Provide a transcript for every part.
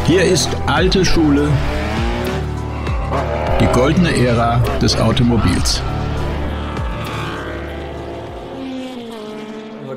Hier ist alte Schule, die goldene Ära des Automobils.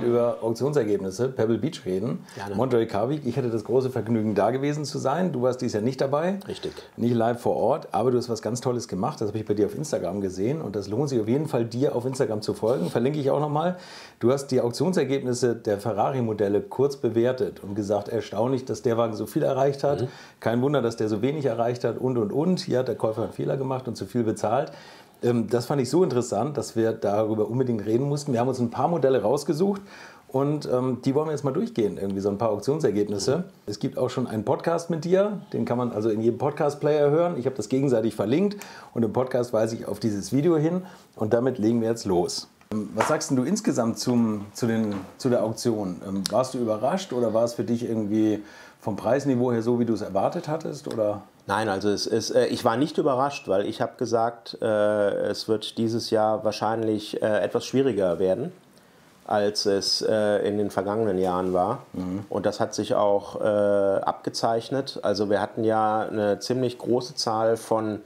Über Auktionsergebnisse Pebble Beach reden. Gerne. Monterey Car Week. Ich hatte das große Vergnügen, da gewesen zu sein. Du warst dieses Jahr nicht dabei. Richtig. Nicht live vor Ort, aber du hast was ganz Tolles gemacht. Das habe ich bei dir auf Instagram gesehen und das lohnt sich auf jeden Fall, dir auf Instagram zu folgen. Verlinke ich auch nochmal. Du hast die Auktionsergebnisse der Ferrari-Modelle kurz bewertet und gesagt, erstaunlich, dass der Wagen so viel erreicht hat. Kein Wunder, dass der so wenig erreicht hat und. Hier hat der Käufer einen Fehler gemacht und zu viel bezahlt. Das fand ich so interessant, dass wir darüber unbedingt reden mussten. Wir haben uns ein paar Modelle rausgesucht und die wollen wir jetzt mal durchgehen, irgendwie so ein paar Auktionsergebnisse. Es gibt auch schon einen Podcast mit dir, den kann man also in jedem Podcast-Player hören. Ich habe das gegenseitig verlinkt und im Podcast weise ich auf dieses Video hin und damit legen wir jetzt los. Was sagst denn du insgesamt zu der Auktion? Warst du überrascht oder war es für dich irgendwie vom Preisniveau her so, wie du es erwartet hattest? Oder? Nein, also ich war nicht überrascht, weil ich habe gesagt, es wird dieses Jahr wahrscheinlich etwas schwieriger werden, als es in den vergangenen Jahren war. Und das hat sich auch abgezeichnet. Also wir hatten ja eine ziemlich große Zahl von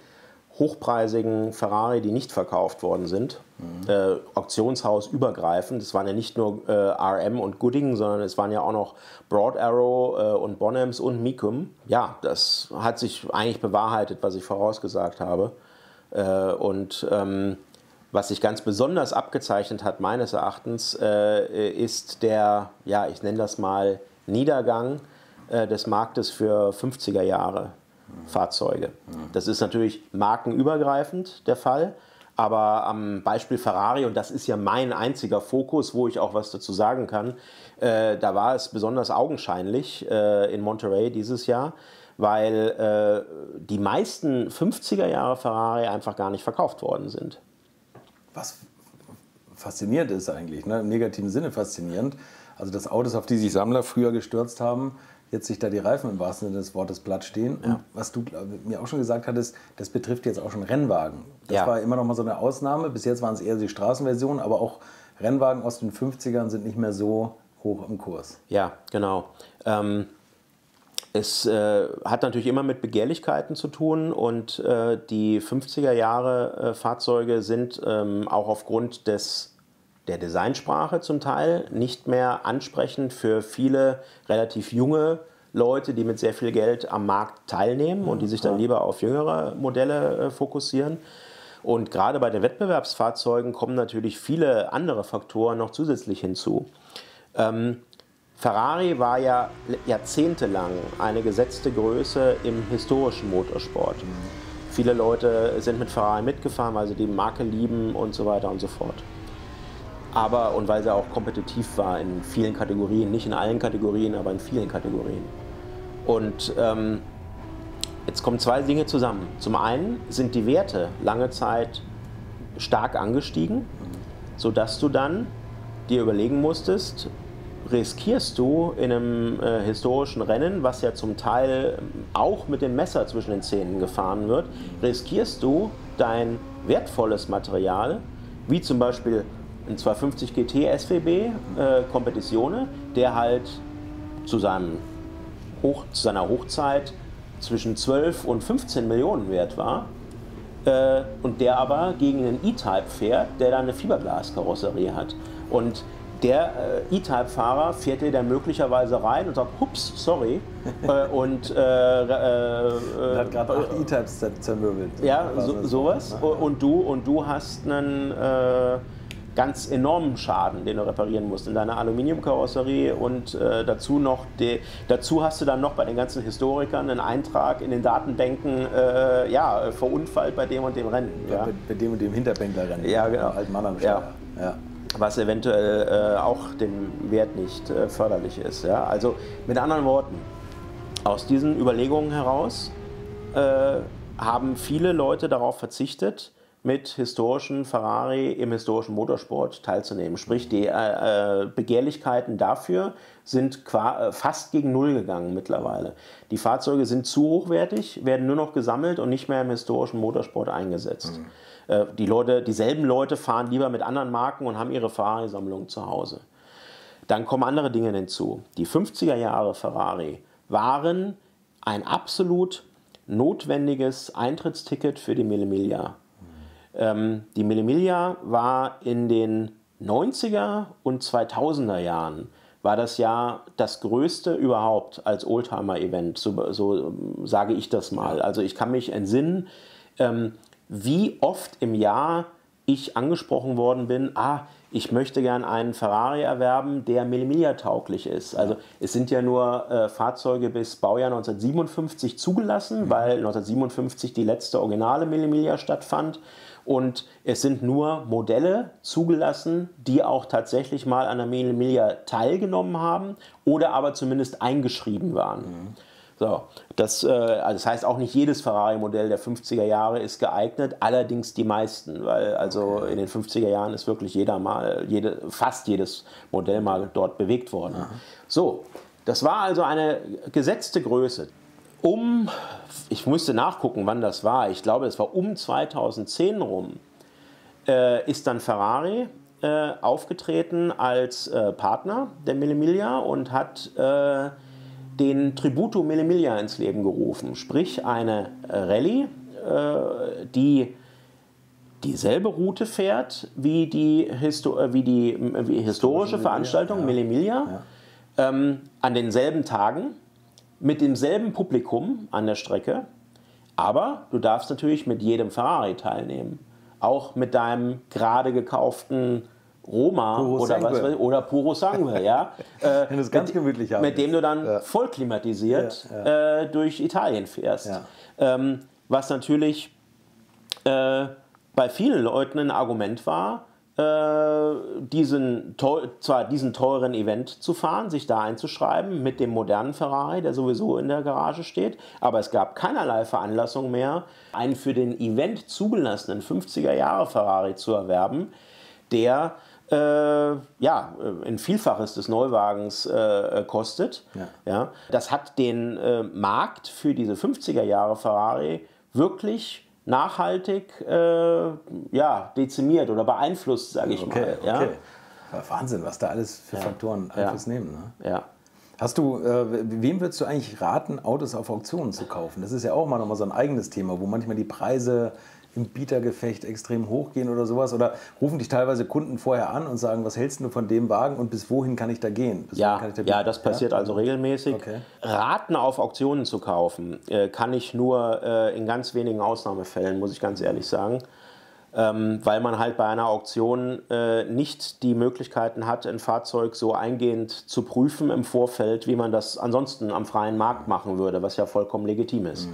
hochpreisigen Ferrari, die nicht verkauft worden sind. Auktionshaus übergreifend. Es waren ja nicht nur RM und Gooding, sondern es waren ja auch noch Broad Arrow und Bonhams und Mecum. Ja, das hat sich eigentlich bewahrheitet, was ich vorausgesagt habe. Was sich ganz besonders abgezeichnet hat, meines Erachtens, ist der, ja, ich nenne das mal Niedergang des Marktes für 50er Jahre Fahrzeuge. Das ist natürlich markenübergreifend der Fall, aber am Beispiel Ferrari, und das ist ja mein einziger Fokus, wo ich auch was dazu sagen kann, da war es besonders augenscheinlich in Monterey dieses Jahr, weil die meisten 50er Jahre Ferrari einfach gar nicht verkauft worden sind. Was faszinierend ist eigentlich, ne? Im negativen Sinne faszinierend. Also dass Autos, auf die sich Sammler früher gestürzt haben, jetzt sich da die Reifen im wahrsten Sinne des Wortes platt stehen. Und was du mir auch schon gesagt hattest, das betrifft jetzt auch schon Rennwagen. Das war immer noch mal so eine Ausnahme. Bis jetzt waren es eher die Straßenversionen, aber auch Rennwagen aus den 50ern sind nicht mehr so hoch im Kurs. Ja, genau. Es hat natürlich immer mit Begehrlichkeiten zu tun und die 50er Jahre Fahrzeuge sind auch aufgrund der Designsprache zum Teil nicht mehr ansprechend für viele relativ junge Leute, die mit sehr viel Geld am Markt teilnehmen und die sich dann lieber auf jüngere Modelle fokussieren. Und gerade bei den Wettbewerbsfahrzeugen kommen natürlich viele andere Faktoren noch zusätzlich hinzu. Ferrari war ja jahrzehntelang eine gesetzte Größe im historischen Motorsport. Viele Leute sind mit Ferrari mitgefahren, weil sie die Marke lieben und so weiter und so fort. Und weil sie auch kompetitiv war in vielen Kategorien, nicht in allen Kategorien, aber in vielen Kategorien. Und jetzt kommen zwei Dinge zusammen. Zum einen sind die Werte lange Zeit stark angestiegen, sodass du dann dir überlegen musstest, riskierst du in einem historischen Rennen, was ja zum Teil auch mit dem Messer zwischen den Zähnen gefahren wird, riskierst du dein wertvolles Material, wie zum Beispiel ein 250 GT SWB Competizione, der halt zu seiner Hochzeit zwischen 12 und 15 Millionen wert war und der aber gegen einen E-Type fährt, der dann eine Fiberglas-Karosserie hat. Und der E-Type-Fahrer fährt dir dann möglicherweise rein und sagt, hups, sorry, und hat gerade 8 E-Types zermürbelt. Ja, sowas. Und du hast einen ganz enormen Schaden, den du reparieren musst in deiner Aluminiumkarosserie und dazu hast du dann noch bei den ganzen Historikern einen Eintrag in den Datenbänken, verunfallt bei dem und dem Rennen. Ja. Bei dem und dem Hinterbänklerrennen. Ja, genau. Alten Mann am Steuer. Ja. Was eventuell auch dem Wert nicht förderlich ist. Ja? Also mit anderen Worten, aus diesen Überlegungen heraus haben viele Leute darauf verzichtet, mit historischen Ferrari im historischen Motorsport teilzunehmen. Sprich, die Begehrlichkeiten dafür sind fast gegen Null gegangen mittlerweile. Die Fahrzeuge sind zu hochwertig, werden nur noch gesammelt und nicht mehr im historischen Motorsport eingesetzt. Dieselben Leute fahren lieber mit anderen Marken und haben ihre Ferrari-Sammlung zu Hause. Dann kommen andere Dinge hinzu. Die 50er Jahre Ferrari waren ein absolut notwendiges Eintrittsticket für die Mille Miglia. Die Mille Miglia war in den 90er und 2000er Jahren, war das ja das größte überhaupt als Oldtimer-Event, so sage ich das mal. Also ich kann mich entsinnen, wie oft im Jahr ich angesprochen worden bin, ich möchte gern einen Ferrari erwerben, der Mille Miglia tauglich ist. Also es sind ja nur Fahrzeuge bis Baujahr 1957 zugelassen, weil 1957 die letzte originale Mille Miglia stattfand. Und es sind nur Modelle zugelassen, die auch tatsächlich mal an der Mille Miglia teilgenommen haben oder aber zumindest eingeschrieben waren. So, also das heißt auch nicht jedes Ferrari-Modell der 50er Jahre ist geeignet, allerdings die meisten, weil also in den 50er Jahren ist wirklich fast jedes Modell mal dort bewegt worden. So, das war also eine gesetzte Größe. Ich musste nachgucken, wann das war. Ich glaube, es war um 2010 rum, ist dann Ferrari aufgetreten als Partner der Mille Miglia und hat den Tributo Mille Miglia ins Leben gerufen. Sprich eine Rallye, die dieselbe Route fährt wie die historische Veranstaltung Mille Miglia, an denselben Tagen, mit demselben Publikum an der Strecke, aber du darfst natürlich mit jedem Ferrari teilnehmen. Auch mit deinem gerade gekauften Roma oder Puro Sangue, ja, wenn es ganz gemütlich haben mit dem du dann voll klimatisiert durch Italien fährst. Was natürlich bei vielen Leuten ein Argument war, diesen teuren Event zu fahren, sich da einzuschreiben mit dem modernen Ferrari, der sowieso in der Garage steht. Aber es gab keinerlei Veranlassung mehr, einen für den Event zugelassenen 50er Jahre Ferrari zu erwerben, der ein Vielfaches des Neuwagens kostet. Ja, das hat den Markt für diese 50er Jahre Ferrari wirklich nachhaltig dezimiert oder beeinflusst, sage ich mal. Ja? Okay. Wahnsinn, was da alles für Faktoren Einfluss nehmen. Ne? Ja. Wem würdest du eigentlich raten, Autos auf Auktionen zu kaufen? Das ist ja auch mal nochmal so ein eigenes Thema, wo manchmal die Preise im Bietergefecht extrem hochgehen oder sowas. Oder rufen dich teilweise Kunden vorher an und sagen, was hältst du von dem Wagen und bis wohin kann ich da gehen? Das passiert also regelmäßig. Okay. Raten auf Auktionen zu kaufen, kann ich nur in ganz wenigen Ausnahmefällen, muss ich ganz ehrlich sagen. Weil man halt bei einer Auktion nicht die Möglichkeiten hat, ein Fahrzeug so eingehend zu prüfen im Vorfeld, wie man das ansonsten am freien Markt machen würde, was ja vollkommen legitim ist.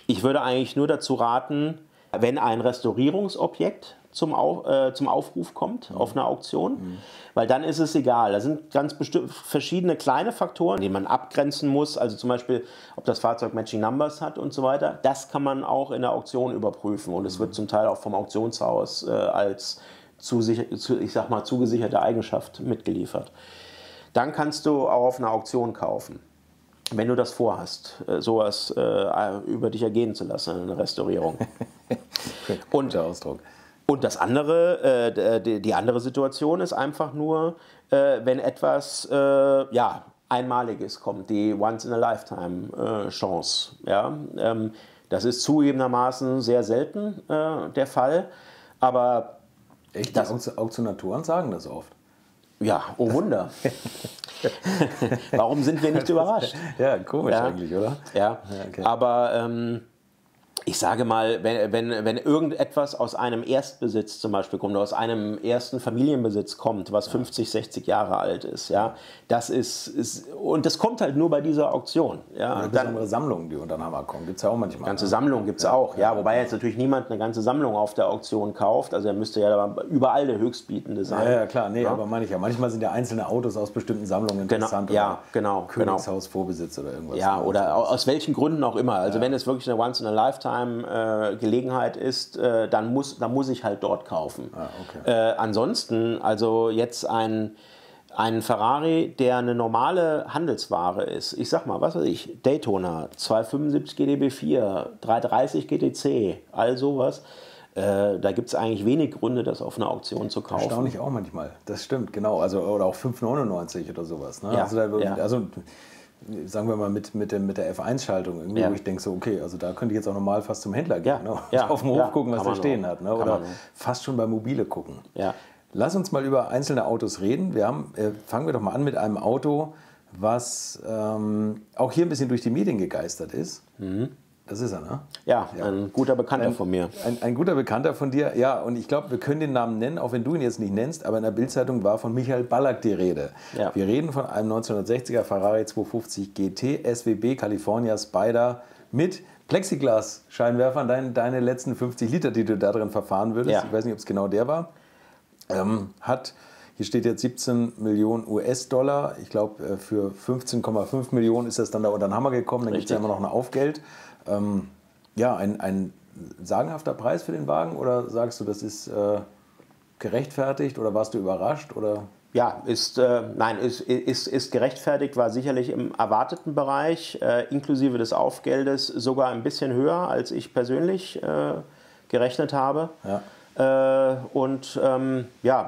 Ich würde eigentlich nur dazu raten, wenn ein Restaurierungsobjekt zum Aufruf kommt auf einer Auktion, weil dann ist es egal. Da sind ganz bestimmt verschiedene kleine Faktoren, die man abgrenzen muss, also zum Beispiel, ob das Fahrzeug Matching Numbers hat und so weiter. Das kann man auch in der Auktion überprüfen und es wird zum Teil auch vom Auktionshaus als zugesicherte Eigenschaft mitgeliefert. Dann kannst du auch auf einer Auktion kaufen. Wenn du das vorhast, sowas über dich ergehen zu lassen, eine Restaurierung. Guter Ausdruck. Und das andere, die andere Situation ist einfach nur, wenn etwas Einmaliges kommt, die Once-in-a-Lifetime-Chance. Ja? Das ist zugegebenermaßen sehr selten der Fall, aber... Echt? Die Auktionatoren sagen das oft. Ja, oh Wunder. Warum sind wir nicht überrascht? Ja, komisch eigentlich, oder? Ja, okay. Aber ich sage mal, wenn irgendetwas aus einem Erstbesitz zum Beispiel kommt, aus einem ersten Familienbesitz kommt, was 50, 60 Jahre alt ist, ja, das ist und das kommt halt nur bei dieser Auktion. Ja, oder besondere Sammlungen, die unter den Hammer kommen, gibt es ja auch manchmal. Ganze Sammlungen gibt es auch, ja, wobei jetzt natürlich niemand eine ganze Sammlung auf der Auktion kauft, also er müsste ja überall der Höchstbietende sein. Ja, klar, aber meine ich ja. Manchmal sind ja einzelne Autos aus bestimmten Sammlungen interessant. Genau. Königshaus-Vorbesitz oder irgendwas. Ja, oder aus welchen Gründen auch immer. Also wenn es wirklich eine Once-in-a-Lifetime-Gelegenheit ist, dann muss ich halt dort kaufen. Ansonsten, also jetzt ein Ferrari, der eine normale Handelsware ist, ich sag mal, was weiß ich, Daytona, 275 GTB4, 330 GTC, all sowas, da gibt es eigentlich wenig Gründe, das auf einer Auktion zu kaufen. Erstaunlich auch manchmal, das stimmt, genau. Also, oder auch 5,99 oder sowas. Ne? Ja, also sagen wir mal mit der F1-Schaltung, irgendwie, wo ich denke so, okay, also da könnte ich jetzt auch normal fast zum Händler gehen, ne? Auf dem Hof gucken, was der stehen hat, ne? Oder fast schon bei Mobile gucken. Ja. Lass uns mal über einzelne Autos reden. Fangen wir doch mal an mit einem Auto, was auch hier ein bisschen durch die Medien gegeistert ist. Das ist er, ne? Ja, ein guter Bekannter von mir. Ein guter Bekannter von dir, ja. Und ich glaube, wir können den Namen nennen, auch wenn du ihn jetzt nicht nennst, aber in der Bildzeitung war von Michael Ballack die Rede. Ja. Wir reden von einem 1960er Ferrari 250 GT SWB California Spider mit Plexiglas-Scheinwerfern, deine letzten 50 Liter, die du da drin verfahren würdest. Ja. Ich weiß nicht, ob es genau der war. Hier steht jetzt 17 Millionen US-Dollar. Ich glaube, für 15,5 Millionen ist das dann da unter den Hammer gekommen. Dann gibt es ja immer noch ein Aufgeld. Ein sagenhafter Preis für den Wagen? Oder sagst du, das ist gerechtfertigt? Oder warst du überrascht? Oder? Ja, ist gerechtfertigt, war sicherlich im erwarteten Bereich, inklusive des Aufgeldes, sogar ein bisschen höher, als ich persönlich gerechnet habe. Ja.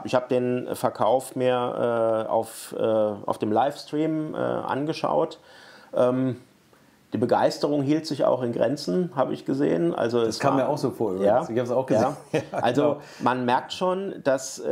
Ich habe den Verkauf mir auf dem Livestream angeschaut. Die Begeisterung hielt sich auch in Grenzen, habe ich gesehen. Also das kam mir auch so vor. Ja, ich habe es auch gesehen. Ja. Also man merkt schon, dass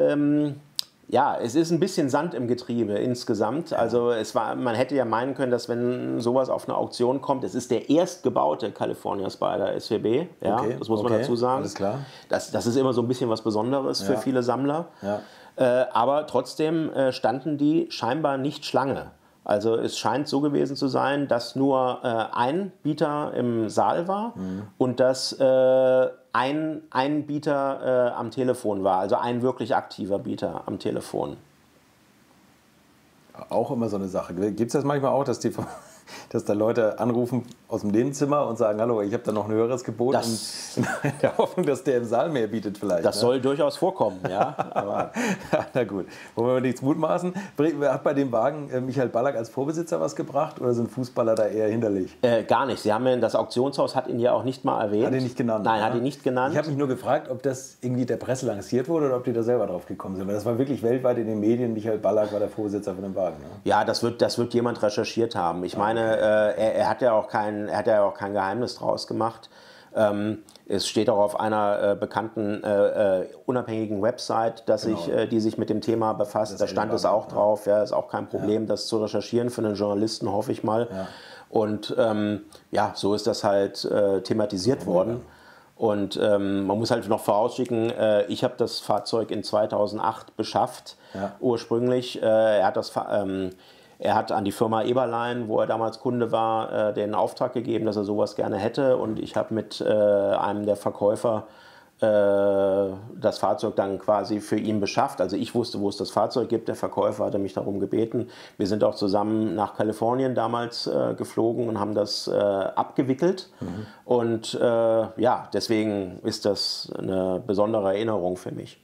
es ist ein bisschen Sand im Getriebe insgesamt. Also man hätte ja meinen können, dass wenn sowas auf eine Auktion kommt, es ist der erst gebaute California Spider SWB, das muss man dazu sagen. Alles klar. Das ist immer so ein bisschen was Besonderes für viele Sammler. Ja. Aber trotzdem standen die scheinbar nicht Schlange. Also es scheint so gewesen zu sein, dass nur ein Bieter im Saal war und dass ein Bieter am Telefon war, also ein wirklich aktiver Bieter am Telefon. Auch immer so eine Sache. Gibt es das manchmal auch, dass da Leute anrufen aus dem Nebenzimmer und sagen, hallo, ich habe da noch ein höheres Gebot, in der Hoffnung, dass der im Saal mehr bietet vielleicht. Das soll durchaus vorkommen, ja. Aber na gut, wollen wir nichts mutmaßen. Hat bei dem Wagen Michael Ballack als Vorbesitzer was gebracht oder sind Fußballer da eher hinderlich? Gar nicht. Das Auktionshaus hat ihn ja auch nicht mal erwähnt. Hat ihn nicht genannt? Nein, hat ihn nicht genannt. Ich habe mich nur gefragt, ob das irgendwie der Presse lanciert wurde oder ob die da selber drauf gekommen sind. Weil das war wirklich weltweit in den Medien, Michael Ballack war der Vorbesitzer von dem Wagen. Ne? Ja, das wird jemand recherchiert haben. Ich meine, er hat ja auch kein Geheimnis draus gemacht. Es steht auch auf einer bekannten unabhängigen Website, die sich mit dem Thema befasst. Da stand es auch drauf. Ja, ist auch kein Problem, das zu recherchieren für einen Journalisten, hoffe ich mal. Ja. Und so ist das halt thematisiert worden. Und man muss halt noch vorausschicken, ich habe das Fahrzeug in 2008 beschafft, ursprünglich. Er hat an die Firma Eberlein, wo er damals Kunde war, den Auftrag gegeben, dass er sowas gerne hätte. Und ich habe mit einem der Verkäufer das Fahrzeug dann quasi für ihn beschafft. Also ich wusste, wo es das Fahrzeug gibt. Der Verkäufer hatte mich darum gebeten. Wir sind auch zusammen nach Kalifornien damals geflogen und haben das abgewickelt. Und deswegen ist das eine besondere Erinnerung für mich.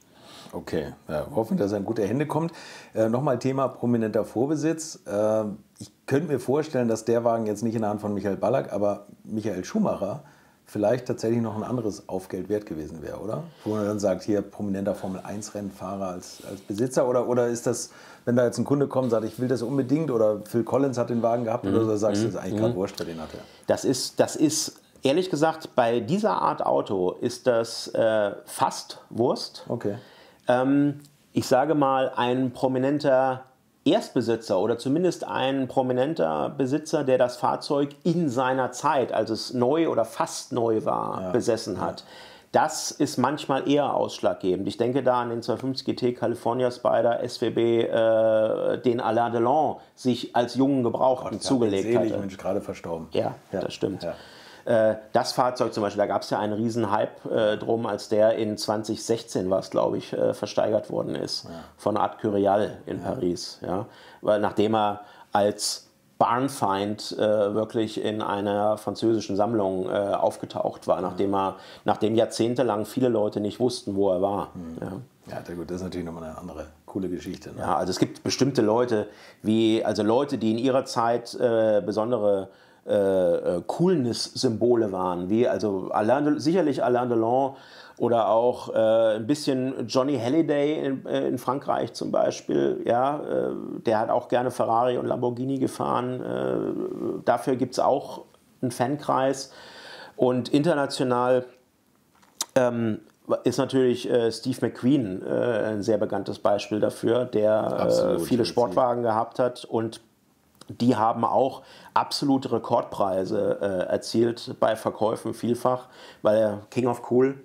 Okay, ja, hoffen, dass er in gute Hände kommt. Nochmal Thema prominenter Vorbesitz. Ich könnte mir vorstellen, dass der Wagen jetzt nicht in der Hand von Michael Ballack, aber Michael Schumacher vielleicht tatsächlich noch ein anderes Aufgeld wert gewesen wäre, oder? Wo man dann sagt, hier prominenter Formel-1-Rennfahrer als Besitzer oder ist das, wenn da jetzt ein Kunde kommt und sagt, ich will das unbedingt oder Phil Collins hat den Wagen gehabt oder so, sagst du, das ist eigentlich gerade wurscht, wer den hatte? Das ist ehrlich gesagt, bei dieser Art Auto ist das fast Wurst. Okay. Ich sage mal, ein prominenter Erstbesitzer oder zumindest ein prominenter Besitzer, der das Fahrzeug in seiner Zeit, als es neu oder fast neu war, besessen hat. Das ist manchmal eher ausschlaggebend. Ich denke da an den 250 GT California Spider SWB, den Alain Delon sich als jungen Gebrauchten zugelegt hatte. Mensch, gerade verstorben. Ja, das stimmt. Ja. Das Fahrzeug zum Beispiel, da gab es ja einen riesen Hype drum, als der in 2016 war es, glaube ich, versteigert worden ist von Art Curial in Paris. Ja. Weil nachdem er als Barnfind wirklich in einer französischen Sammlung aufgetaucht war, nachdem jahrzehntelang viele Leute nicht wussten, wo er war. Ja, gut, das ist natürlich nochmal eine andere coole Geschichte. Ne? Ja, also es gibt bestimmte Leute, die in ihrer Zeit besondere Coolness-Symbole waren, wie also sicherlich Alain Delon oder auch ein bisschen Johnny Hallyday in Frankreich zum Beispiel. Ja, der hat auch gerne Ferrari und Lamborghini gefahren. Dafür gibt es auch einen Fankreis. Und international ist natürlich Steve McQueen ein sehr bekanntes Beispiel dafür, der viele Sportwagen gehabt hat und die haben auch absolute Rekordpreise erzielt bei Verkäufen vielfach, weil der King of Cool.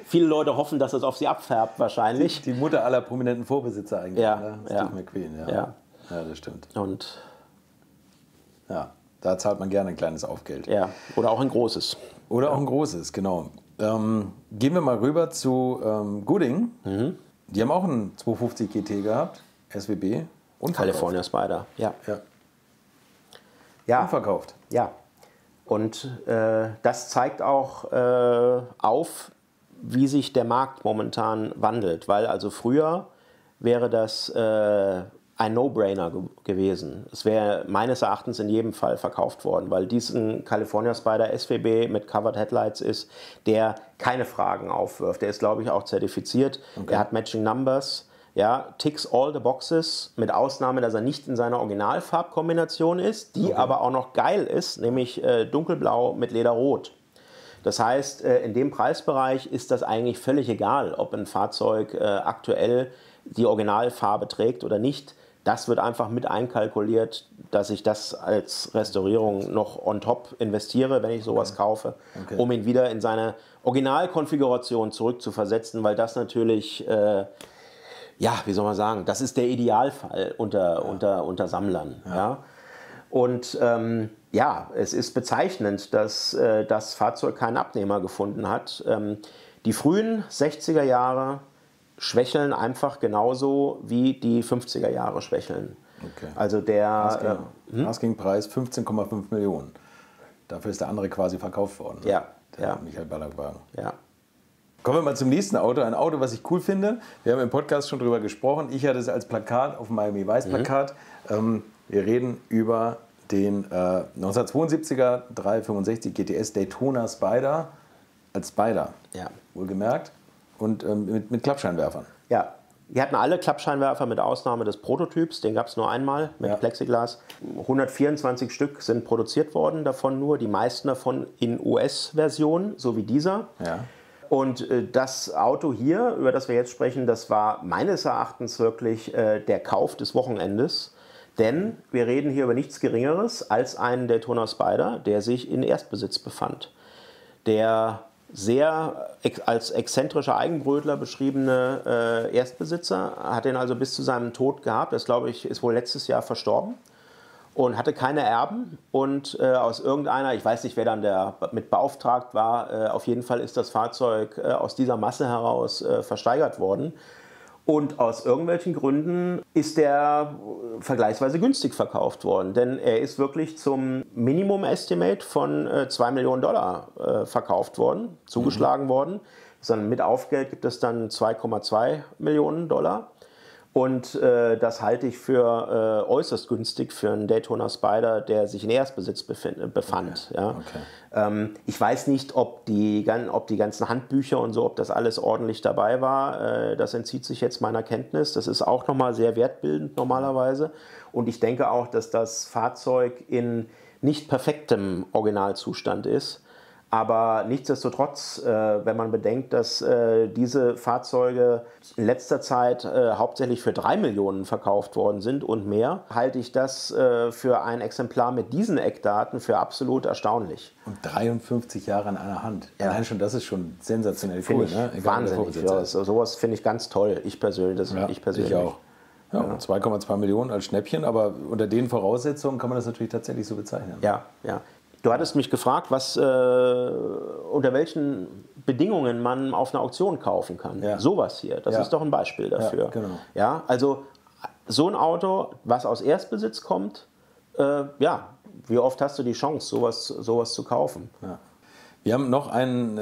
Viele Leute hoffen, dass es auf sie abfärbt wahrscheinlich. Die Mutter aller prominenten Vorbesitzer eigentlich. Steve McQueen. Ja, das stimmt. Und ja, da zahlt man gerne ein kleines Aufgeld. Ja, oder auch ein großes. Oder auch ein großes, genau. Gehen wir mal rüber zu Gooding. Die haben auch einen 250 GT gehabt, SWB. California Spider, ja. Unverkauft. Ja. Und das zeigt auch auf, wie sich der Markt momentan wandelt. Weil also früher wäre das ein No-Brainer gewesen. Es wäre meines Erachtens in jedem Fall verkauft worden, weil diesen California Spider SWB mit Covered Headlights ist, der keine Fragen aufwirft. Der ist, glaube ich, auch zertifiziert. Okay. Er hat Matching Numbers. Ja, ticks all the boxes, mit Ausnahme, dass er nicht in seiner Originalfarbkombination ist, die aber auch noch geil ist, nämlich dunkelblau mit Lederrot. Das heißt, in dem Preisbereich ist das eigentlich völlig egal, ob ein Fahrzeug aktuell die Originalfarbe trägt oder nicht. Das wird einfach mit einkalkuliert, dass ich das als Restaurierung noch on top investiere, wenn ich sowas kaufe, um ihn wieder in seine Originalkonfiguration zurückzuversetzen, weil das natürlich... ja, wie soll man sagen, das ist der Idealfall unter Sammlern. Ja. Und es ist bezeichnend, dass das Fahrzeug keinen Abnehmer gefunden hat. Die frühen 60er Jahre schwächeln einfach genauso wie die 50er Jahre schwächeln. Okay. Also der Asking-Preis 15,5 Millionen. Dafür ist der andere quasi verkauft worden. Ja. Der Michael Ballack-Wagen. Ja. Kommen wir mal zum nächsten Auto. Ein Auto, was ich cool finde. Wir haben im Podcast schon drüber gesprochen. Ich hatte es als Plakat auf dem Miami Vice Plakat. Wir reden über den 1972er 365 GTS Daytona Spider als Spider. Ja. Wohlgemerkt. Und mit Klappscheinwerfern. Ja. Wir hatten alle Klappscheinwerfer mit Ausnahme des Prototyps. Den gab es nur einmal mit Plexiglas. 124 Stück sind produziert worden, davon nur. Die meisten davon in US-Version, so wie dieser. Ja. Und das Auto hier, über das wir jetzt sprechen, das war meines Erachtens wirklich der Kauf des Wochenendes. Denn wir reden hier über nichts Geringeres als einen Daytona Spider, der sich in Erstbesitz befand. Der sehr als exzentrischer Eigenbrötler beschriebene Erstbesitzer hat ihn also bis zu seinem Tod gehabt. Das, glaube ich, ist wohl letztes Jahr verstorben. Und hatte keine Erben und aus irgendeiner, ich weiß nicht, wer dann mit beauftragt war, auf jeden Fall ist das Fahrzeug aus dieser Masse heraus versteigert worden. Und aus irgendwelchen Gründen ist der vergleichsweise günstig verkauft worden, denn er ist wirklich zum Minimum-Estimate von $2 Millionen verkauft worden, zugeschlagen worden. Mit Aufgeld gibt es dann $2,2 Millionen. Und das halte ich für äußerst günstig für einen Daytona Spider, der sich in Erstbesitz befand. Okay. Ja. Okay. Ich weiß nicht, ob die ganzen Handbücher und so, ob das alles ordentlich dabei war. Das entzieht sich jetzt meiner Kenntnis. Das ist auch nochmal sehr wertbildend normalerweise. Und ich denke auch, dass das Fahrzeug in nicht perfektem Originalzustand ist. Aber nichtsdestotrotz, wenn man bedenkt, dass diese Fahrzeuge in letzter Zeit hauptsächlich für 3 Millionen verkauft worden sind und mehr, halte ich das für ein Exemplar mit diesen Eckdaten für absolut erstaunlich. Und 53 Jahre an einer Hand. Ja. Allein schon, das ist schon sensationell cool. Ne? Wahnsinnig. Ja, sowas finde ich ganz toll. Ich persönlich. Ich auch. Ja, 2,2 Millionen als Schnäppchen, aber unter den Voraussetzungen kann man das natürlich tatsächlich so bezeichnen. Ja, ja. Du hattest mich gefragt, unter welchen Bedingungen man auf einer Auktion kaufen kann. Ja. Sowas hier, das ist doch ein Beispiel dafür. Ja, genau. Ja, also so ein Auto, was aus Erstbesitz kommt, wie oft hast du die Chance, sowas zu kaufen? Ja. Wir haben noch einen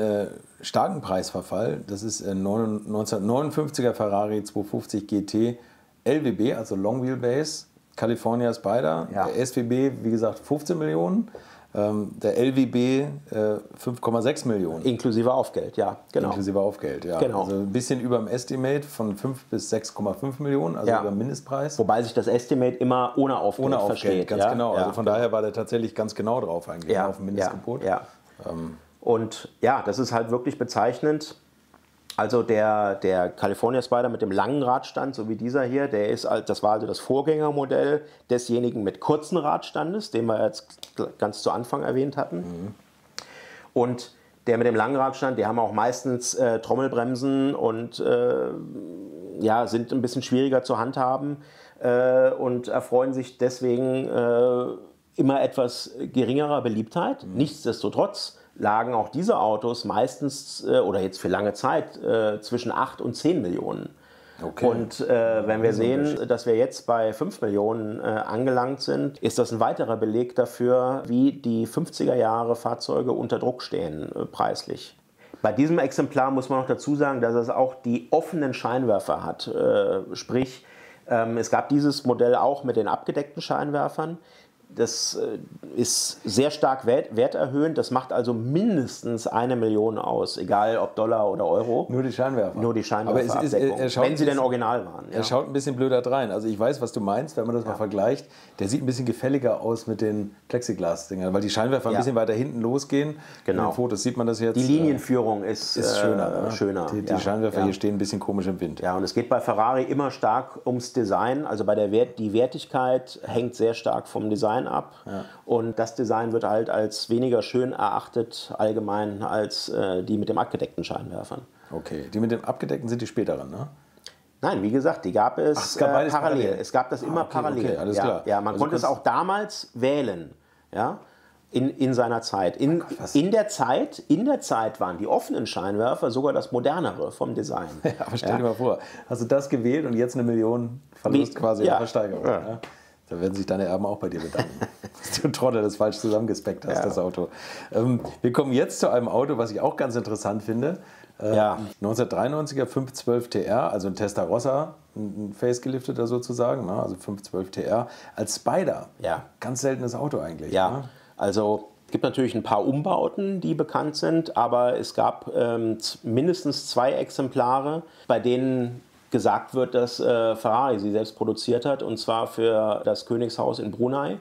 starken Preisverfall. Das ist ein 1959er Ferrari 250 GT LWB, also Long Wheelbase. California Spider, Ja. der SWB, wie gesagt, 15 Millionen, der LWB 5,6 Millionen. Inklusive Aufgeld, ja, genau. Inklusive Aufgeld, ja. Genau. Also ein bisschen über dem Estimate von 5 bis 6,5 Millionen, also Ja. über dem Mindestpreis. Wobei sich das Estimate immer ohne Aufgeld Ohne Aufgeld, versteht. ganz ja? genau. Ja. Also von daher war der tatsächlich ganz genau drauf eigentlich, ja, auf dem Mindestgebot. Ja, ja. Und ja, das ist halt wirklich bezeichnend. Also der California Spider mit dem langen Radstand, so wie dieser hier, das war also das Vorgängermodell desjenigen mit kurzen Radstandes, den wir jetzt ganz zu Anfang erwähnt hatten. Und der mit dem langen Radstand, die haben auch meistens Trommelbremsen und ja, sind ein bisschen schwieriger zu handhaben und erfreuen sich deswegen immer etwas geringerer Beliebtheit. Nichtsdestotrotz lagen auch diese Autos meistens oder jetzt für lange Zeit zwischen 8 und 10 Millionen. Okay. Und wenn wir sehen, dass wir jetzt bei 5 Millionen angelangt sind, ist das ein weiterer Beleg dafür, wie die 50er Jahre Fahrzeuge unter Druck stehen preislich. Bei diesem Exemplar muss man noch dazu sagen, dass es auch die offenen Scheinwerfer hat. Sprich, es gab dieses Modell auch mit den abgedeckten Scheinwerfern. Das ist sehr stark werterhöhend. Das macht also mindestens 1 Million aus, egal ob Dollar oder Euro. Nur die Scheinwerfer. Nur die Scheinwerferabdeckung, wenn sie denn original waren. Er schaut ein bisschen blöder drein. Also ich weiß, was du meinst, wenn man das mal vergleicht. Der sieht ein bisschen gefälliger aus mit den Plexiglas-Dingern, weil die Scheinwerfer ein bisschen weiter hinten losgehen. Genau. In den Fotos sieht man das jetzt. Die Linienführung ist schöner. schöner. Die Scheinwerfer hier stehen ein bisschen komisch im Wind. Ja, und es geht bei Ferrari immer stark ums Design. Also bei die Wertigkeit hängt sehr stark vom Design ab. Ja. Und das Design wird halt als weniger schön erachtet allgemein als die mit dem abgedeckten Scheinwerfern. Okay, die mit dem abgedeckten sind die späteren, ne? Nein, wie gesagt, die gab es parallel. Es gab das immer parallel. Okay, alles klar. Ja, man konnte es auch damals wählen. Ja? In seiner Zeit. In der Zeit waren die offenen Scheinwerfer sogar das modernere vom Design. Ja, aber stell dir mal vor, hast du das gewählt und jetzt 1 Million Verlust quasi in der Versteigerung. Ja. Ja? Da werden sich deine Erben auch bei dir bedanken. Dass du Trottel das falsch zusammengespeckt hast, das Auto. Wir kommen jetzt zu einem Auto, was ich auch ganz interessant finde. 1993er 512 TR, also ein Testarossa, ein facegelifteter sozusagen, ne? Also 512 TR als Spider. Ja. Ganz seltenes Auto eigentlich. Ja, Ne? also es gibt natürlich ein paar Umbauten, die bekannt sind, aber es gab mindestens 2 Exemplare, bei denen gesagt wird, dass Ferrari sie selbst produziert hat, und zwar für das Königshaus in Brunei,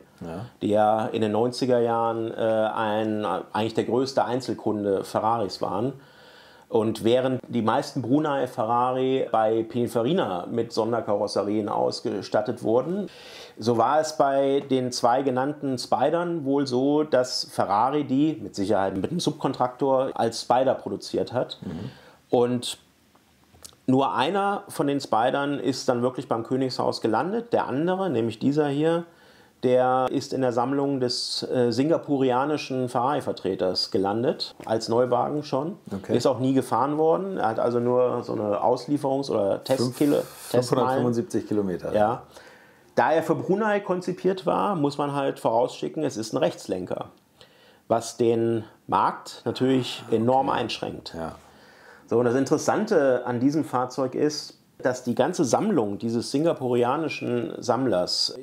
die ja in den 90er Jahren eigentlich der größte Einzelkunde Ferraris waren. Und während die meisten Brunei Ferrari bei Pininfarina mit Sonderkarosserien ausgestattet wurden, so war es bei den 2 genannten Spidern wohl so, dass Ferrari die mit Sicherheit mit einem Subkontraktor als Spider produziert hat. Und nur einer von den Spidern ist dann wirklich beim Königshaus gelandet. Der andere, nämlich dieser hier, der ist in der Sammlung des singapurianischen Ferrari-Vertreters gelandet, als Neuwagen schon. Okay. Ist auch nie gefahren worden. Er hat also nur so eine Auslieferungs- oder Testmeilen. 575 Kilometer. Ja. Da er für Brunei konzipiert war, muss man halt vorausschicken, es ist ein Rechtslenker, was den Markt natürlich enorm einschränkt. Ja. So, und das Interessante an diesem Fahrzeug ist, dass die ganze Sammlung dieses singapurianischen Sammlers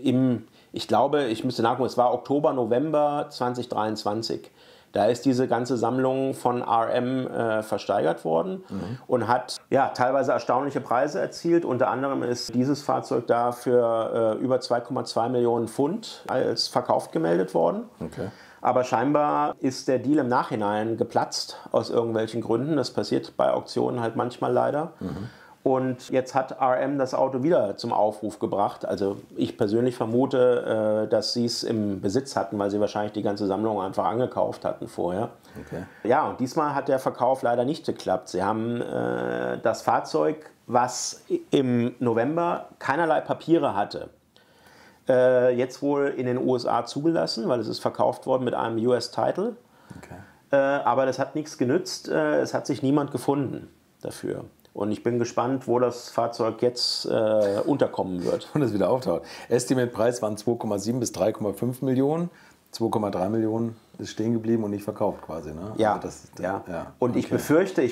ich glaube, ich müsste nachgucken, es war Oktober, November 2023. Da ist diese ganze Sammlung von RM versteigert worden und hat teilweise erstaunliche Preise erzielt. Unter anderem ist dieses Fahrzeug da für über 2,2 Millionen Pfund als verkauft gemeldet worden. Okay. Aber scheinbar ist der Deal im Nachhinein geplatzt aus irgendwelchen Gründen. Das passiert bei Auktionen halt manchmal leider. Und jetzt hat RM das Auto wieder zum Aufruf gebracht. Also ich persönlich vermute, dass sie es im Besitz hatten, weil sie wahrscheinlich die ganze Sammlung einfach angekauft hatten vorher. Okay. Ja, und diesmal hat der Verkauf leider nicht geklappt. Sie haben das Fahrzeug, was im November keinerlei Papiere hatte, jetzt wohl in den USA zugelassen, weil es ist verkauft worden mit einem US-Title. Okay. Aber das hat nichts genützt. Es hat sich niemand gefunden dafür. Und ich bin gespannt, wo das Fahrzeug jetzt unterkommen wird. Und es wieder auftaucht. Estimate-Preis waren 2,7 bis 3,5 Millionen. 2,3 Millionen ist stehen geblieben und nicht verkauft quasi. Ne? Ja, also Und okay. ich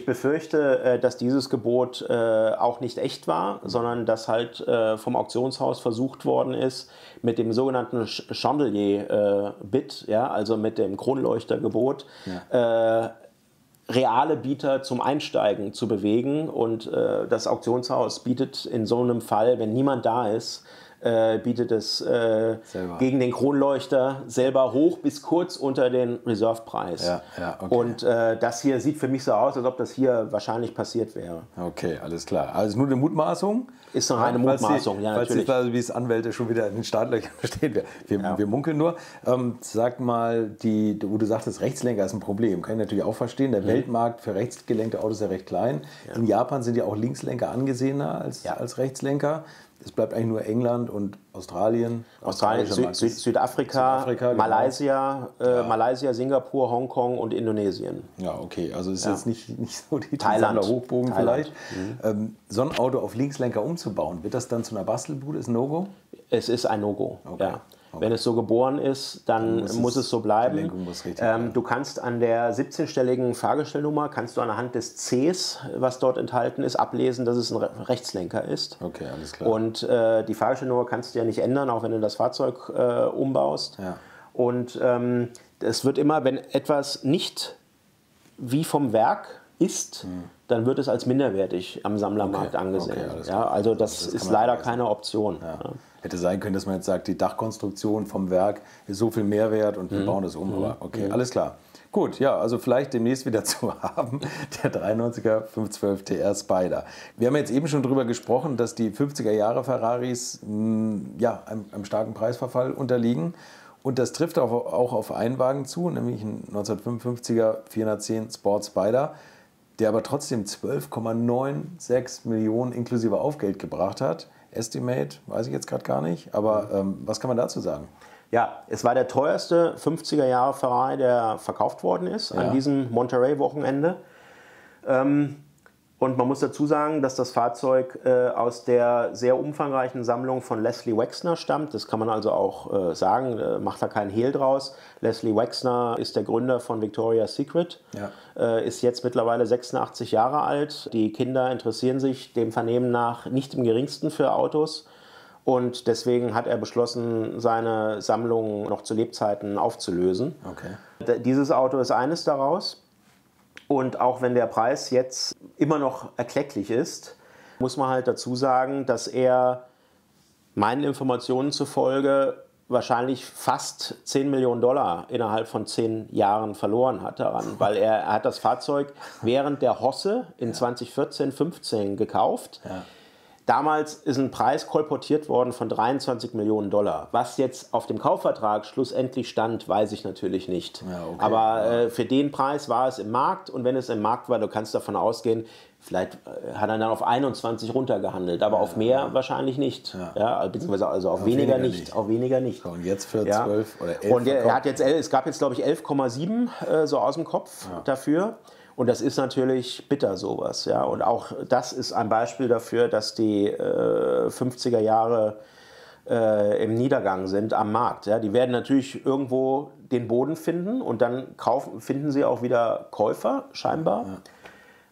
befürchte, dass dieses Gebot auch nicht echt war, sondern dass halt vom Auktionshaus versucht worden ist, mit dem sogenannten Chandelier-Bid, also mit dem Kronleuchtergebot, reale Bieter zum Einsteigen zu bewegen. Und das Auktionshaus bietet in so einem Fall, wenn niemand da ist, bietet es gegen den Kronleuchter selber hoch bis kurz unter den Reserve-Preis. Okay. Und das hier sieht für mich so aus, als ob das hier wahrscheinlich passiert wäre. Okay, alles klar. Also nur eine Mutmaßung? Ist eine reine Mutmaßung, natürlich. Falls die, wie es Anwälte schon wieder in den Startlöchern stehen. Wir munkeln nur. Sag mal, wo du sagtest, Rechtslenker ist ein Problem. Kann ich natürlich auch verstehen. Der Weltmarkt für rechtsgelenkte Autos ist ja recht klein. Ja. In Japan sind ja auch Linkslenker angesehener als Rechtslenker. Es bleibt eigentlich nur England und Australien. Südafrika, genau. Malaysia, Singapur, Hongkong und Indonesien. Ja, okay. Also ist jetzt nicht so die Hochbogen vielleicht. So ein Auto auf Linkslenker umzubauen, wird das dann zu einer Bastelbude? Ist ein No-Go? Es ist ein No-Go, okay. ja. Okay. Wenn es so geboren ist, dann muss es so bleiben. Die Lenkung muss richtig bleiben. Du kannst an der 17-stelligen Fahrgestellnummer, kannst du anhand des Cs, was dort enthalten ist, ablesen, dass es ein Rechtslenker ist. Okay, alles klar. Und die Fahrgestellnummer kannst du ja nicht ändern, auch wenn du das Fahrzeug umbaust. Ja. Und es wird immer, wenn etwas nicht wie vom Werk ist, dann wird es als minderwertig am Sammlermarkt angesehen. Okay, also das ist leider keine Option. Ja. Hätte sein können, dass man jetzt sagt, die Dachkonstruktion vom Werk ist so viel Mehrwert und wir bauen das um. Aber okay, alles klar. Gut, ja, also vielleicht demnächst wieder zu haben, der 93er 512 TR Spider. Wir haben jetzt eben schon darüber gesprochen, dass die 50er Jahre Ferraris einem starken Preisverfall unterliegen. Und das trifft auch auf einen Wagen zu, nämlich einen 1955er 410 Sport Spider, der aber trotzdem 12,96 Millionen inklusive Aufgeld gebracht hat. Estimate, weiß ich jetzt gerade gar nicht, aber was kann man dazu sagen? Ja, es war der teuerste 50er Jahre Ferrari, der verkauft worden ist an diesem Monterey-Wochenende. Und man muss dazu sagen, dass das Fahrzeug aus der sehr umfangreichen Sammlung von Leslie Wexner stammt. Das kann man also auch sagen, macht da keinen Hehl draus. Leslie Wexner ist der Gründer von Victoria's Secret, ist jetzt mittlerweile 86 Jahre alt. Die Kinder interessieren sich dem Vernehmen nach nicht im geringsten für Autos. Und deswegen hat er beschlossen, seine Sammlung noch zu Lebzeiten aufzulösen. Okay. Dieses Auto ist eines daraus. Und auch wenn der Preis jetzt immer noch erklecklich ist, muss man halt dazu sagen, dass er meinen Informationen zufolge wahrscheinlich fast 10 Millionen Dollar innerhalb von 10 Jahren verloren hat daran, weil er hat das Fahrzeug während der Hosse in 2014-15 gekauft. Ja. Damals ist ein Preis kolportiert worden von 23 Millionen Dollar. Was jetzt auf dem Kaufvertrag schlussendlich stand, weiß ich natürlich nicht. Ja, okay. Aber für den Preis war es im Markt. Und wenn es im Markt war, du kannst davon ausgehen, vielleicht hat er dann auf 21 runtergehandelt. Aber auf mehr wahrscheinlich nicht. Beziehungsweise also auf weniger nicht. Auf weniger nicht. So, und jetzt für 12 oder 11? Und er hat jetzt, es gab jetzt glaube ich 11,7 so aus dem Kopf dafür. Und das ist natürlich bitter, sowas. Ja? Und auch das ist ein Beispiel dafür, dass die 50er Jahre im Niedergang sind am Markt. Ja? Die werden natürlich irgendwo den Boden finden und dann finden sie auch wieder Käufer, scheinbar. Ja.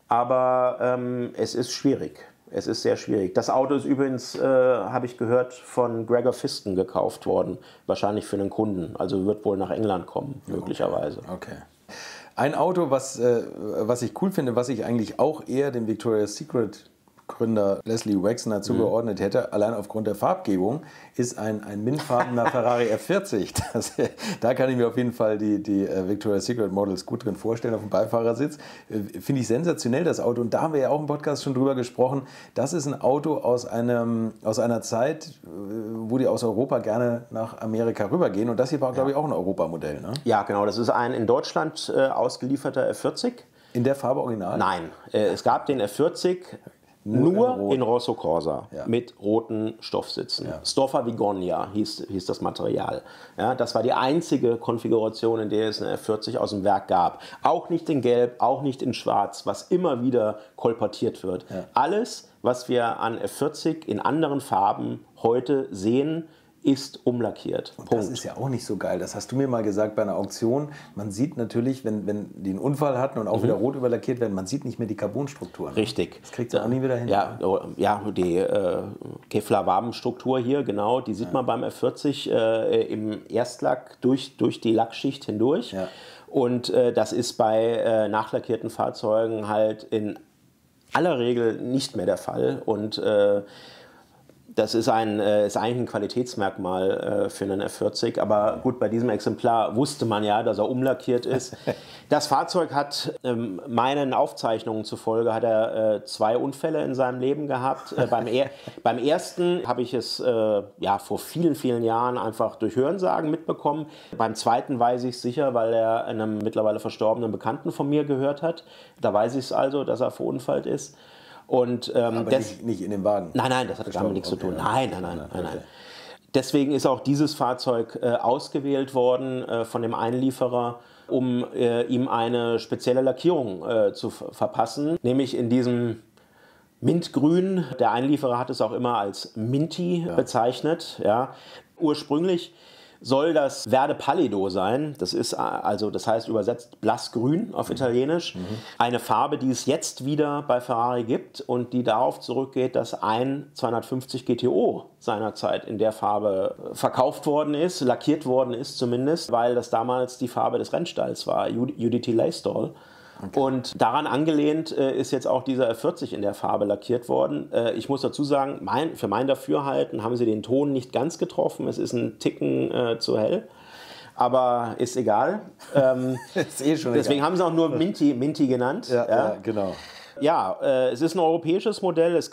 Aber es ist schwierig. Es ist sehr schwierig. Das Auto ist übrigens, habe ich gehört, von Gregor Fiston gekauft worden. Wahrscheinlich für einen Kunden. Also wird wohl nach England kommen, möglicherweise. Okay. Ein Auto, was ich cool finde, was ich eigentlich auch eher dem Victoria's Secret Gründer Leslie Wexner zugeordnet hätte, allein aufgrund der Farbgebung, ist ein mintfarbener Ferrari F40. Da kann ich mir auf jeden Fall die Victoria's Secret Models gut drin vorstellen, auf dem Beifahrersitz. Finde ich sensationell, das Auto. Und da haben wir ja auch im Podcast schon drüber gesprochen. Das ist ein Auto aus einer Zeit, wo die aus Europa gerne nach Amerika rübergehen. Und das hier war, glaube ich, auch ein Europamodell, ne? Ja, genau. Das ist ein in Deutschland ausgelieferter F40. In der Farbe original? Nein. Es gab den F40... Nur in Rosso Corsa mit roten Stoffsitzen. Ja. Stoffa Vigonia hieß das Material. Ja, das war die einzige Konfiguration, in der es eine F40 aus dem Werk gab. Auch nicht in Gelb, auch nicht in Schwarz, was immer wieder kolportiert wird. Ja. Alles, was wir an F40 in anderen Farben heute sehen, ist umlackiert. Und Punkt. das ist ja auch nicht so geil. Das hast du mir mal gesagt bei einer Auktion. Man sieht natürlich, wenn die einen Unfall hatten und auch wieder rot überlackiert werden, man sieht nicht mehr die Carbonstrukturen. Richtig. Das kriegt ihr auch nie wieder hin. Ja, die Kevlar-Wabenstruktur hier, genau, die sieht man beim F40 im Erstlack durch die Lackschicht hindurch. Ja. Und das ist bei nachlackierten Fahrzeugen halt in aller Regel nicht mehr der Fall. Und das ist eigentlich ein Qualitätsmerkmal für einen F40, aber gut, bei diesem Exemplar wusste man ja, dass er umlackiert ist. Das Fahrzeug hat meinen Aufzeichnungen zufolge hat er 2 Unfälle in seinem Leben gehabt. Beim ersten habe ich es vor vielen, vielen Jahren einfach durch Hörensagen mitbekommen. Beim zweiten weiß ich es sicher, weil er einem mittlerweile verstorbenen Bekannten von mir gehört hat. Da weiß ich es also, dass er verunfallt ist. Und, aber nicht in dem Wagen? Nein, das hat damit nichts zu tun. Nein. Okay. Deswegen ist auch dieses Fahrzeug ausgewählt worden von dem Einlieferer, um ihm eine spezielle Lackierung zu verpassen, nämlich in diesem Mintgrün. Der Einlieferer hat es auch immer als Minty bezeichnet. Ja. Ursprünglich soll das Verde Pallido sein. Das heißt übersetzt blassgrün auf Italienisch. Eine Farbe, die es jetzt wieder bei Ferrari gibt und die darauf zurückgeht, dass ein 250 GTO seinerzeit in der Farbe verkauft worden ist, lackiert worden ist zumindest, weil das damals die Farbe des Rennstalls war, UDT Laystall. Okay. Und daran angelehnt ist jetzt auch dieser F40 in der Farbe lackiert worden. Ich muss dazu sagen, für mein Dafürhalten haben sie den Ton nicht ganz getroffen. Es ist ein Ticken zu hell, aber ist egal. Ist eh schon deswegen egal. haben sie auch nur Minty genannt. Ja, genau. Ja, es ist ein europäisches Modell. Es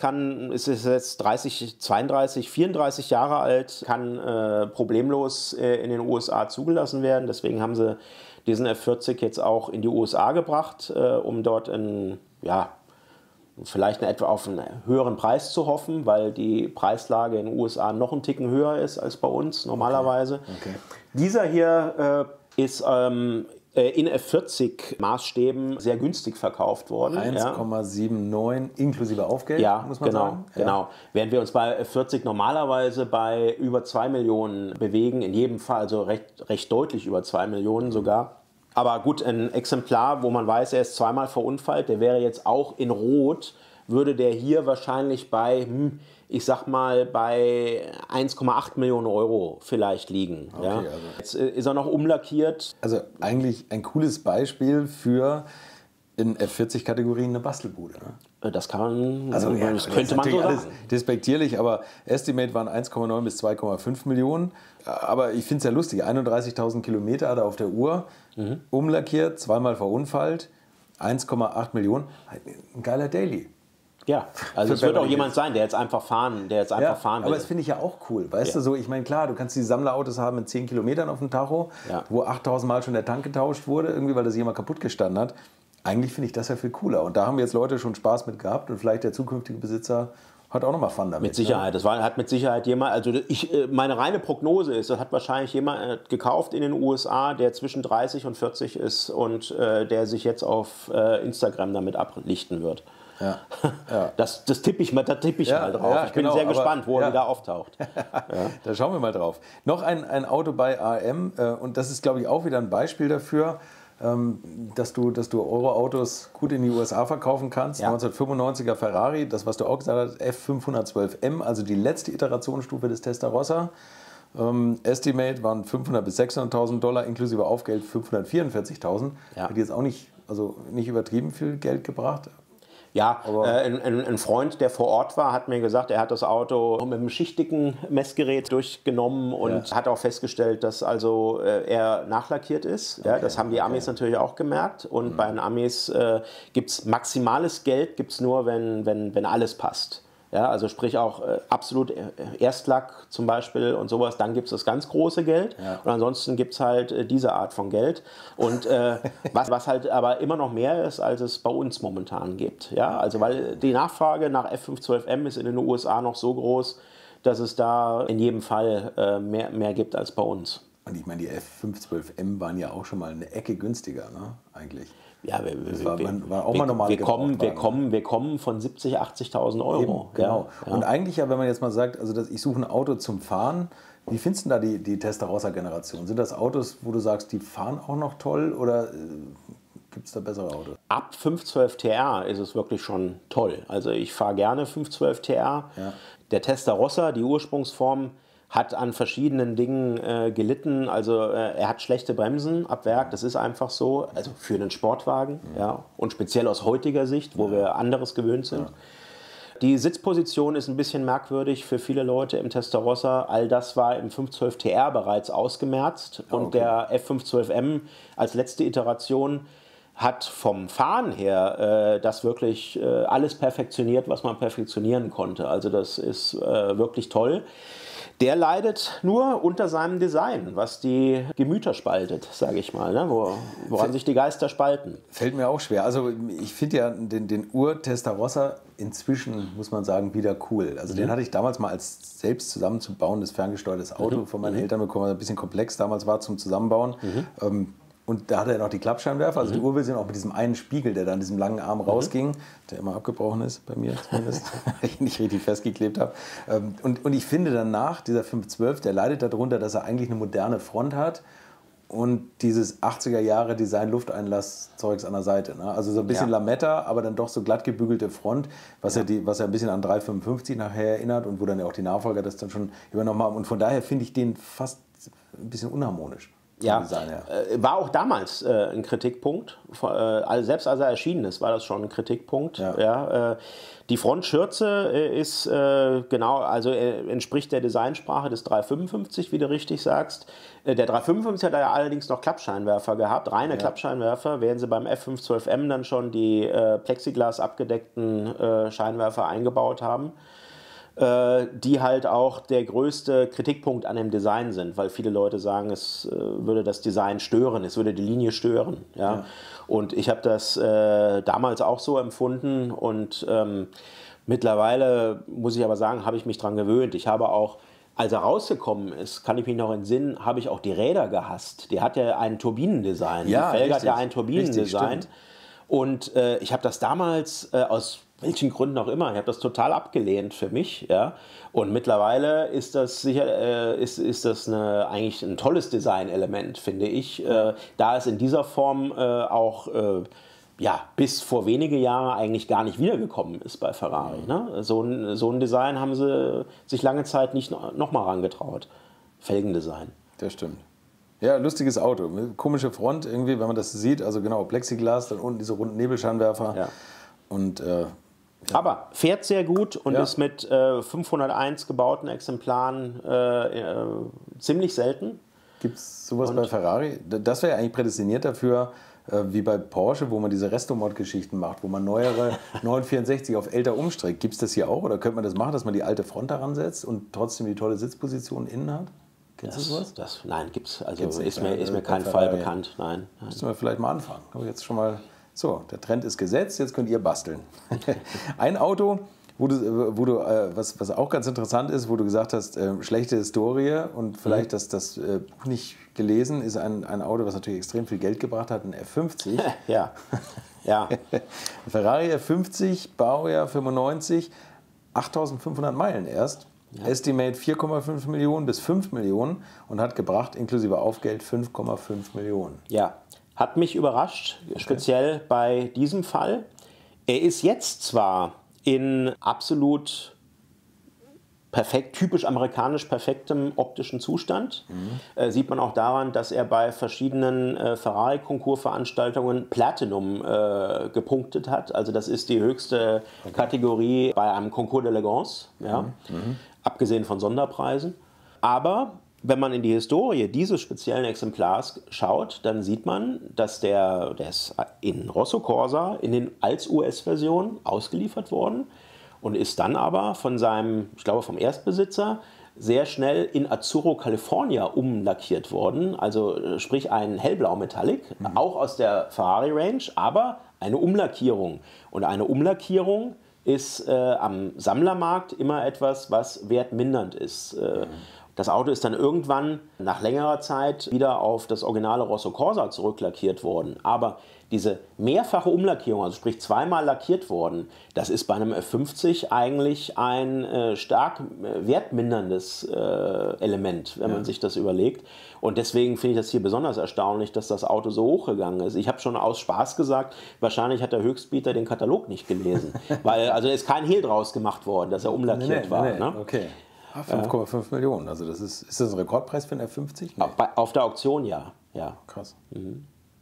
ist jetzt 32, 34 Jahre alt, kann problemlos in den USA zugelassen werden. Deswegen haben sie diesen F40 jetzt auch in die USA gebracht, um dort vielleicht etwa auf einen höheren Preis zu hoffen, weil die Preislage in den USA noch einen Ticken höher ist als bei uns normalerweise. Okay. Dieser hier ist in F40 Maßstäben sehr günstig verkauft worden. 1,79 inklusive Aufgeld, muss man sagen. Genau. Während wir uns bei F40 normalerweise bei über 2 Millionen bewegen, in jedem Fall, also recht deutlich über 2 Millionen sogar. Aber gut, ein Exemplar, wo man weiß, er ist zweimal verunfallt, der wäre jetzt auch in Rot, würde der hier wahrscheinlich bei, ich sag mal, bei 1,8 Millionen Euro vielleicht liegen. Okay, ja. also. Jetzt ist er noch umlackiert. Also eigentlich ein cooles Beispiel für in F40-Kategorien eine Bastelbude. Ne? Das könnte man so sagen. Alles despektierlich, aber Estimate waren 1,9 bis 2,5 Millionen. Aber ich finde es ja lustig, 31.000 Kilometer hat er auf der Uhr, umlackiert, zweimal verunfallt, 1,8 Millionen. Ein geiler Daily. Ja, also es wird auch jemand sein, der jetzt einfach fahren will. Aber das finde ich ja auch cool. Weißt du, so, ich meine, klar, du kannst die Sammlerautos haben mit 10 Kilometern auf dem Tacho, wo 8.000 Mal schon der Tank getauscht wurde, irgendwie, weil das jemand kaputt gestanden hat. Eigentlich finde ich das ja viel cooler. Und da haben jetzt Leute schon Spaß mit gehabt und vielleicht der zukünftige Besitzer hat auch nochmal Fun damit. Mit Sicherheit. Ne? Hat mit Sicherheit jemand, also meine reine Prognose ist, das hat wahrscheinlich jemand gekauft in den USA, der zwischen 30 und 40 ist und der sich jetzt auf Instagram damit ablichten wird. Ja. Das tippe ich mal drauf. Ja, ich bin sehr gespannt, wo er wieder auftaucht. Da schauen wir mal drauf. Noch ein Auto bei AM und das ist, glaube ich, auch wieder ein Beispiel dafür, dass du Euro-Autos gut in die USA verkaufen kannst. 1995er Ferrari, das, was du auch gesagt hast, F512M, also die letzte Iterationsstufe des Testarossa. Estimate waren 500.000 bis 600.000 Dollar, inklusive Aufgeld 544.000. Hat jetzt auch nicht übertrieben viel Geld gebracht. Ja, ein Freund, der vor Ort war, hat mir gesagt, er hat das Auto mit einem schichtigen Messgerät durchgenommen und hat auch festgestellt, dass also er nachlackiert ist. Ja, das haben die Amis natürlich auch gemerkt. Und bei den Amis gibt es maximales Geld, gibt's nur, wenn alles passt. Ja, also sprich auch absolut Erstlack zum Beispiel und sowas, dann gibt es das ganz große Geld und ansonsten gibt es halt diese Art von Geld und was halt aber immer noch mehr ist, als es bei uns momentan gibt. Ja, also weil die Nachfrage nach F512M ist in den USA noch so groß, dass es da in jedem Fall mehr gibt als bei uns. Und ich meine, die F512M waren ja auch schon mal eine Ecke günstiger, ne? Eigentlich. Ja, war auch mal normal. Wir kommen von 70.000, 80.000 Euro. Eben, genau. Ja. Und eigentlich ja, wenn man jetzt mal sagt, also ich suche ein Auto zum Fahren, wie findest du da die Testarossa-Generation? Sind das Autos, wo du sagst, die fahren auch noch toll oder gibt es da bessere Autos? Ab 512 TR ist es wirklich schon toll. Also ich fahre gerne 512 TR. Ja. Der Testarossa, die Ursprungsform, hat an verschiedenen Dingen gelitten. Also er hat schlechte Bremsen ab Werk, das ist einfach so. Also für einen Sportwagen, ja. Und speziell aus heutiger Sicht, wo wir anderes gewöhnt sind. Ja. Die Sitzposition ist ein bisschen merkwürdig für viele Leute im Testarossa. All das war im 512 TR bereits ausgemerzt. Und der F512M als letzte Iteration hat vom Fahren her das wirklich alles perfektioniert, was man perfektionieren konnte. Also das ist wirklich toll. Der leidet nur unter seinem Design, was die Gemüter spaltet, sage ich mal, ne? Woran sich die Geister spalten. Fällt mir auch schwer. Also ich finde ja den Ur-Testarossa inzwischen, muss man sagen, wieder cool. Also den hatte ich damals mal als selbst zusammenzubauendes ferngesteuertes Auto von meinen Eltern bekommen, was ein bisschen komplex damals war zum Zusammenbauen. Und da hatte er noch die Klappscheinwerfer, also die Urversion auch mit diesem einen Spiegel, der da an diesem langen Arm rausging, der immer abgebrochen ist, bei mir zumindest, weil ich ihn nicht richtig festgeklebt habe. Und ich finde danach, dieser 512, der leidet darunter, dass er eigentlich eine moderne Front hat und dieses 80er Jahre Design Lufteinlass-Zeugs an der Seite. Ne? Also so ein bisschen Lametta, aber dann doch so glatt gebügelte Front, was ja ein bisschen an 355 nachher erinnert und wo dann ja auch die Nachfolger das dann schon übernommen haben. Und von daher finde ich den fast ein bisschen unharmonisch. Ja, war auch damals ein Kritikpunkt. Selbst als er erschienen ist, war das schon ein Kritikpunkt. Ja. Ja, die Frontschürze ist entspricht der Designsprache des 355, wie du richtig sagst. Der 355 hat ja allerdings noch Klappscheinwerfer gehabt, reine Klappscheinwerfer, während sie beim F512M dann schon die Plexiglas abgedeckten Scheinwerfer eingebaut haben. Die halt auch der größte Kritikpunkt an dem Design sind, weil viele Leute sagen, es würde das Design stören, es würde die Linie stören. Ja? Und ich habe das damals auch so empfunden und mittlerweile, muss ich aber sagen, habe ich mich daran gewöhnt. Ich habe auch, als er rausgekommen ist, kann ich mich noch entsinnen, habe ich auch die Räder gehasst. Die hat ja ein Turbinendesign, ja, die Felge hat ja ein Turbinendesign. Und ich habe das damals aus welchen Gründen auch immer, ich habe das total abgelehnt für mich. Ja? Und mittlerweile ist das sicher eigentlich ein tolles Designelement, finde ich, da es in dieser Form auch bis vor wenige Jahre eigentlich gar nicht wiedergekommen ist bei Ferrari. Ne? So ein Design haben sie sich lange Zeit nicht nochmal rangetraut. Felgendesign. Das stimmt. Ja, lustiges Auto. Komische Front irgendwie, wenn man das sieht. Also genau, Plexiglas, dann unten diese runden Nebelscheinwerfer. Ja. Und, aber fährt sehr gut und ist mit 501 gebauten Exemplaren ziemlich selten. Gibt es sowas bei Ferrari? Das wäre ja eigentlich prädestiniert dafür, wie bei Porsche, wo man diese Restomod-Geschichten macht, wo man neuere 964 auf älter umstreckt. Gibt es das hier auch oder könnte man das machen, dass man die alte Front daran setzt und trotzdem die tolle Sitzposition innen hat? Kennst du sowas? Nein, gibt's. Also ist mir kein Fall bekannt. Nein. Müssen wir vielleicht mal anfangen. Aber jetzt schon mal so, der Trend ist gesetzt, jetzt könnt ihr basteln. Ein Auto, was auch ganz interessant ist, wo du gesagt hast, schlechte Historie und vielleicht das Buch nicht gelesen, ist ein Auto, was natürlich extrem viel Geld gebracht hat, ein F50. Ja. Ferrari F50, Baujahr 95, 8.500 Meilen erst. Ja. Estimate 4,5 Millionen bis 5 Millionen und hat gebracht, inklusive Aufgeld, 5,5 Millionen. Ja, hat mich überrascht, speziell bei diesem Fall. Er ist jetzt zwar in absolut typisch amerikanisch perfektem optischen Zustand. Sieht man auch daran, dass er bei verschiedenen Ferrari-Konkursveranstaltungen Platinum gepunktet hat. Also das ist die höchste Kategorie bei einem Concours d'Elegance, abgesehen von Sonderpreisen. Aber wenn man in die Historie dieses speziellen Exemplars schaut, dann sieht man, dass der ist in Rosso Corsa als US-Version ausgeliefert worden und ist dann aber von vom Erstbesitzer sehr schnell in Azzurro California umlackiert worden. Also sprich ein hellblau Metallic, auch aus der Ferrari Range, aber eine Umlackierung. Und eine Umlackierung ist am Sammlermarkt immer etwas, was wertmindernd ist. Das Auto ist dann irgendwann nach längerer Zeit wieder auf das originale Rosso Corsa zurücklackiert worden. Aber diese mehrfache Umlackierung, also sprich zweimal lackiert worden, das ist bei einem F50 eigentlich ein stark wertminderndes Element, wenn man sich das überlegt. Und deswegen finde ich das hier besonders erstaunlich, dass das Auto so hochgegangen ist. Ich habe schon aus Spaß gesagt, wahrscheinlich hat der Höchstbieter den Katalog nicht gelesen. Weil also ist kein Hehl draus gemacht worden, dass er umlackiert war. Ne? Okay. 5,5 Millionen, also ist das ein Rekordpreis für einen F50? Nee. Auf der Auktion ja. Krass.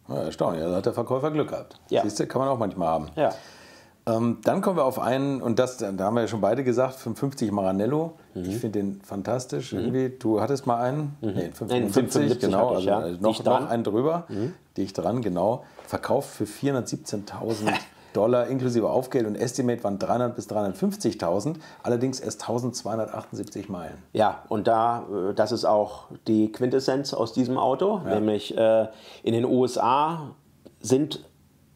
Ja, erstaunlich, da hat der Verkäufer Glück gehabt. Ja. Siehst du, kann man auch manchmal haben. Ja. Dann kommen wir auf einen, und da haben wir ja schon beide gesagt, 550 Maranello. Ich finde den fantastisch. Irgendwie, du hattest mal einen? Nee, 575, genau, also ja. noch einen drüber. Dicht dran, genau. Verkauft für $417.000 inklusive Aufgeld, und Estimate waren 300.000 bis 350.000, allerdings erst 1278 Meilen. Ja, und das ist auch die Quintessenz aus diesem Auto, nämlich in den USA sind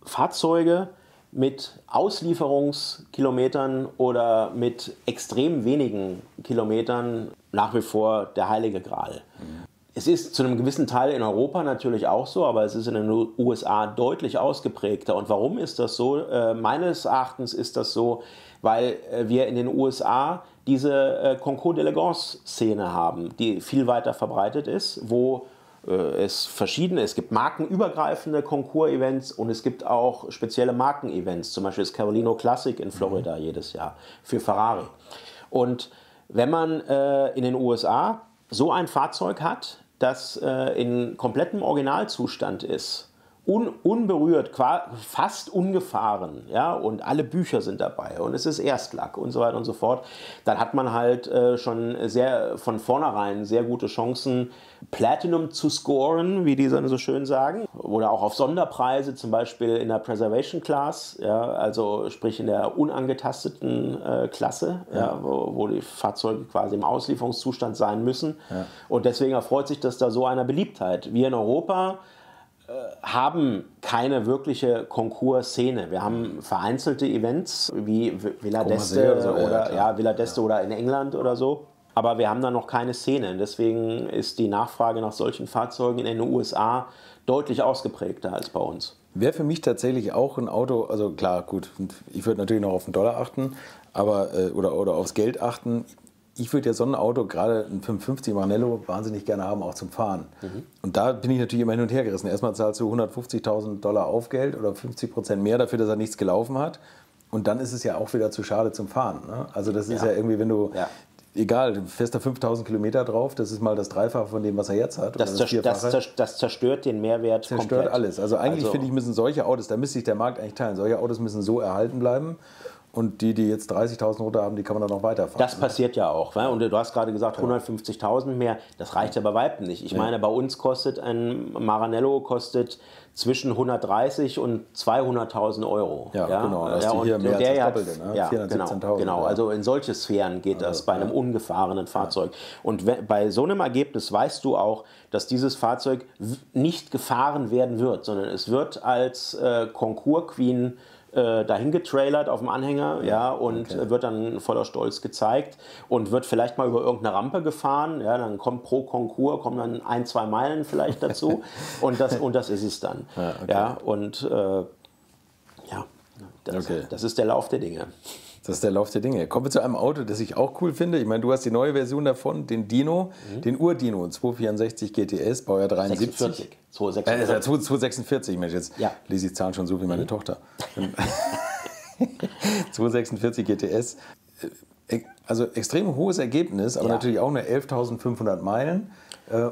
Fahrzeuge mit Auslieferungskilometern oder mit extrem wenigen Kilometern nach wie vor der heilige Gral. Es ist zu einem gewissen Teil in Europa natürlich auch so, aber es ist in den USA deutlich ausgeprägter. Und warum ist das so? Meines Erachtens ist das so, weil wir in den USA diese Concours d'Elegance-Szene haben, die viel weiter verbreitet ist, wo es gibt markenübergreifende Concours-Events und es gibt auch spezielle Marken-Events, zum Beispiel das Carolino Classic in Florida jedes Jahr für Ferrari. Und wenn man in den USA so ein Fahrzeug hat, das in komplettem Originalzustand ist, unberührt, fast ungefahren, ja, und alle Bücher sind dabei und es ist Erstlack und so weiter und so fort, dann hat man halt schon von vornherein sehr gute Chancen, Platinum zu scoren, wie die so schön sagen, oder auch auf Sonderpreise, zum Beispiel in der Preservation Class, ja, also sprich in der unangetasteten Klasse, ja, wo die Fahrzeuge quasi im Auslieferungszustand sein müssen. Ja. Und deswegen erfreut sich das da so einer Beliebtheit. Wir in Europa haben keine wirkliche Concours-Szene. Wir haben vereinzelte Events wie Villa d'Este Villa d'Este oder in England oder so. Aber wir haben da noch keine Szene. Deswegen ist die Nachfrage nach solchen Fahrzeugen in den USA deutlich ausgeprägter als bei uns. Wäre für mich tatsächlich auch ein Auto, also klar, gut, ich würde natürlich noch auf den Dollar achten, aber oder aufs Geld achten. Ich würde ja so ein Auto, gerade ein 550 Maranello, wahnsinnig gerne haben, auch zum Fahren. Und da bin ich natürlich immer hin und her gerissen. Erstmal zahlst du $150.000 Aufgeld oder 50% mehr dafür, dass er nichts gelaufen hat. Und dann ist es ja auch wieder zu schade zum Fahren. Ne? Also das ist ja irgendwie, wenn du, egal, du fährst da 5.000 Kilometer drauf, das ist mal das Dreifache von dem, was er jetzt hat. Das zerstört den Mehrwert komplett. Zerstört alles. Also eigentlich finde ich, müssen solche Autos, da müsste sich der Markt eigentlich teilen, solche Autos müssen so erhalten bleiben. Und die jetzt 30.000 runter haben, die kann man dann noch weiterfahren. Das passiert ja auch. Ne? Und du hast gerade gesagt, 150.000 mehr, das reicht ja bei weitem nicht. Ich meine, bei uns kostet ein Maranello zwischen 130 und 200.000 Euro. Ja, genau. Das ist hier mehr als das Doppelte, ne? 417.000. Genau, also in solche Sphären geht das bei einem ungefahrenen Fahrzeug. Und bei so einem Ergebnis weißt du auch, dass dieses Fahrzeug nicht gefahren werden wird, sondern es wird als Concours Queen dahin getrailert auf dem Anhänger, wird dann voller Stolz gezeigt und wird vielleicht mal über irgendeine Rampe gefahren, ja, dann kommt pro Concours, kommen dann 1-2 Meilen vielleicht dazu und das ist es dann. Das ist der Lauf der Dinge. Das ist der Lauf der Dinge. Kommen wir zu einem Auto, das ich auch cool finde. Ich meine, du hast die neue Version davon, den Dino, den Ur-Dino, 264 GTS, Baujahr 73. 246, Mensch, jetzt lese ich Zahlen schon so wie meine Tochter. 246 GTS, also extrem hohes Ergebnis, aber natürlich auch nur 11.500 Meilen.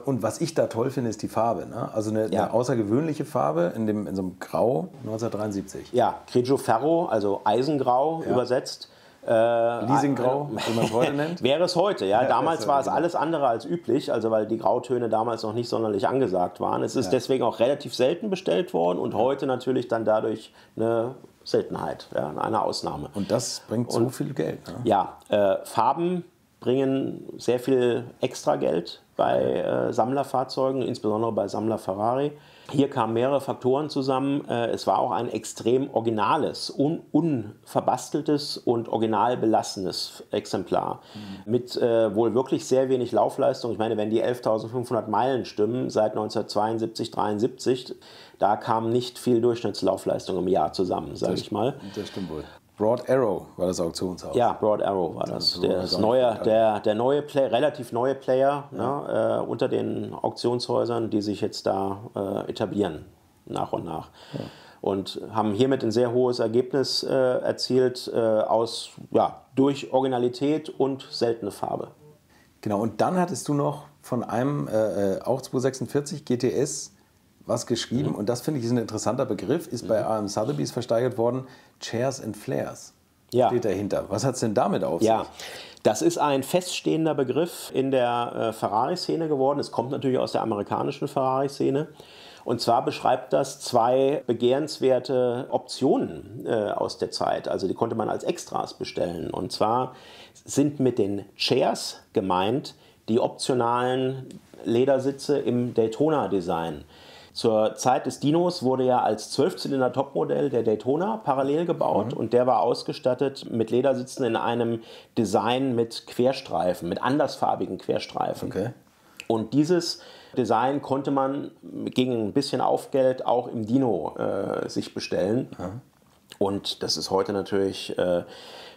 Und was ich da toll finde, ist die Farbe. Ne? Also eine außergewöhnliche Farbe in so einem Grau 1973. Ja, Grigio Ferro, also Eisengrau übersetzt. Leasinggrau, wie man es heute nennt. Wäre es heute, ja. Damals war es alles andere als üblich, also weil die Grautöne damals noch nicht sonderlich angesagt waren. Es ist deswegen auch relativ selten bestellt worden und heute natürlich dann dadurch eine Seltenheit, eine Ausnahme. Und das bringt so viel Geld. Ne? Ja, Farben bringen sehr viel Extrageld bei Sammlerfahrzeugen, insbesondere bei Sammler Ferrari. Hier kamen mehrere Faktoren zusammen. Es war auch ein extrem originales, unverbasteltes und original belassenes Exemplar. Mit wohl wirklich sehr wenig Laufleistung. Ich meine, wenn die 11.500 Meilen stimmen seit 1972, 73, da kam nicht viel Durchschnittslaufleistung im Jahr zusammen, sage ich mal. Das stimmt wohl. Broad Arrow war das Auktionshaus. Ja, Broad Arrow war das. Der neue Player, relativ neue Player, ne, unter den Auktionshäusern, die sich jetzt da etablieren, nach und nach. Ja. Und haben hiermit ein sehr hohes Ergebnis erzielt durch Originalität und seltene Farbe. Genau, und dann hattest du noch von einem auch 246 GTS was geschrieben, und das finde ich ist ein interessanter Begriff, ist bei AM Sotheby's versteigert worden, Chairs and Flares. Steht dahinter. Was hat es denn damit auf sich? Ja, das ist ein feststehender Begriff in der Ferrari-Szene geworden. Es kommt natürlich aus der amerikanischen Ferrari-Szene. Und zwar beschreibt das zwei begehrenswerte Optionen aus der Zeit. Also die konnte man als Extras bestellen. Und zwar sind mit den Chairs gemeint die optionalen Ledersitze im Daytona-Design. Zur Zeit des Dinos wurde ja als 12-Zylinder-Topmodell der Daytona parallel gebaut und der war ausgestattet mit Ledersitzen in einem Design mit Querstreifen, mit andersfarbigen Querstreifen. Okay. Und dieses Design konnte man gegen ein bisschen Aufgeld auch im Dino sich bestellen. Und das ist heute natürlich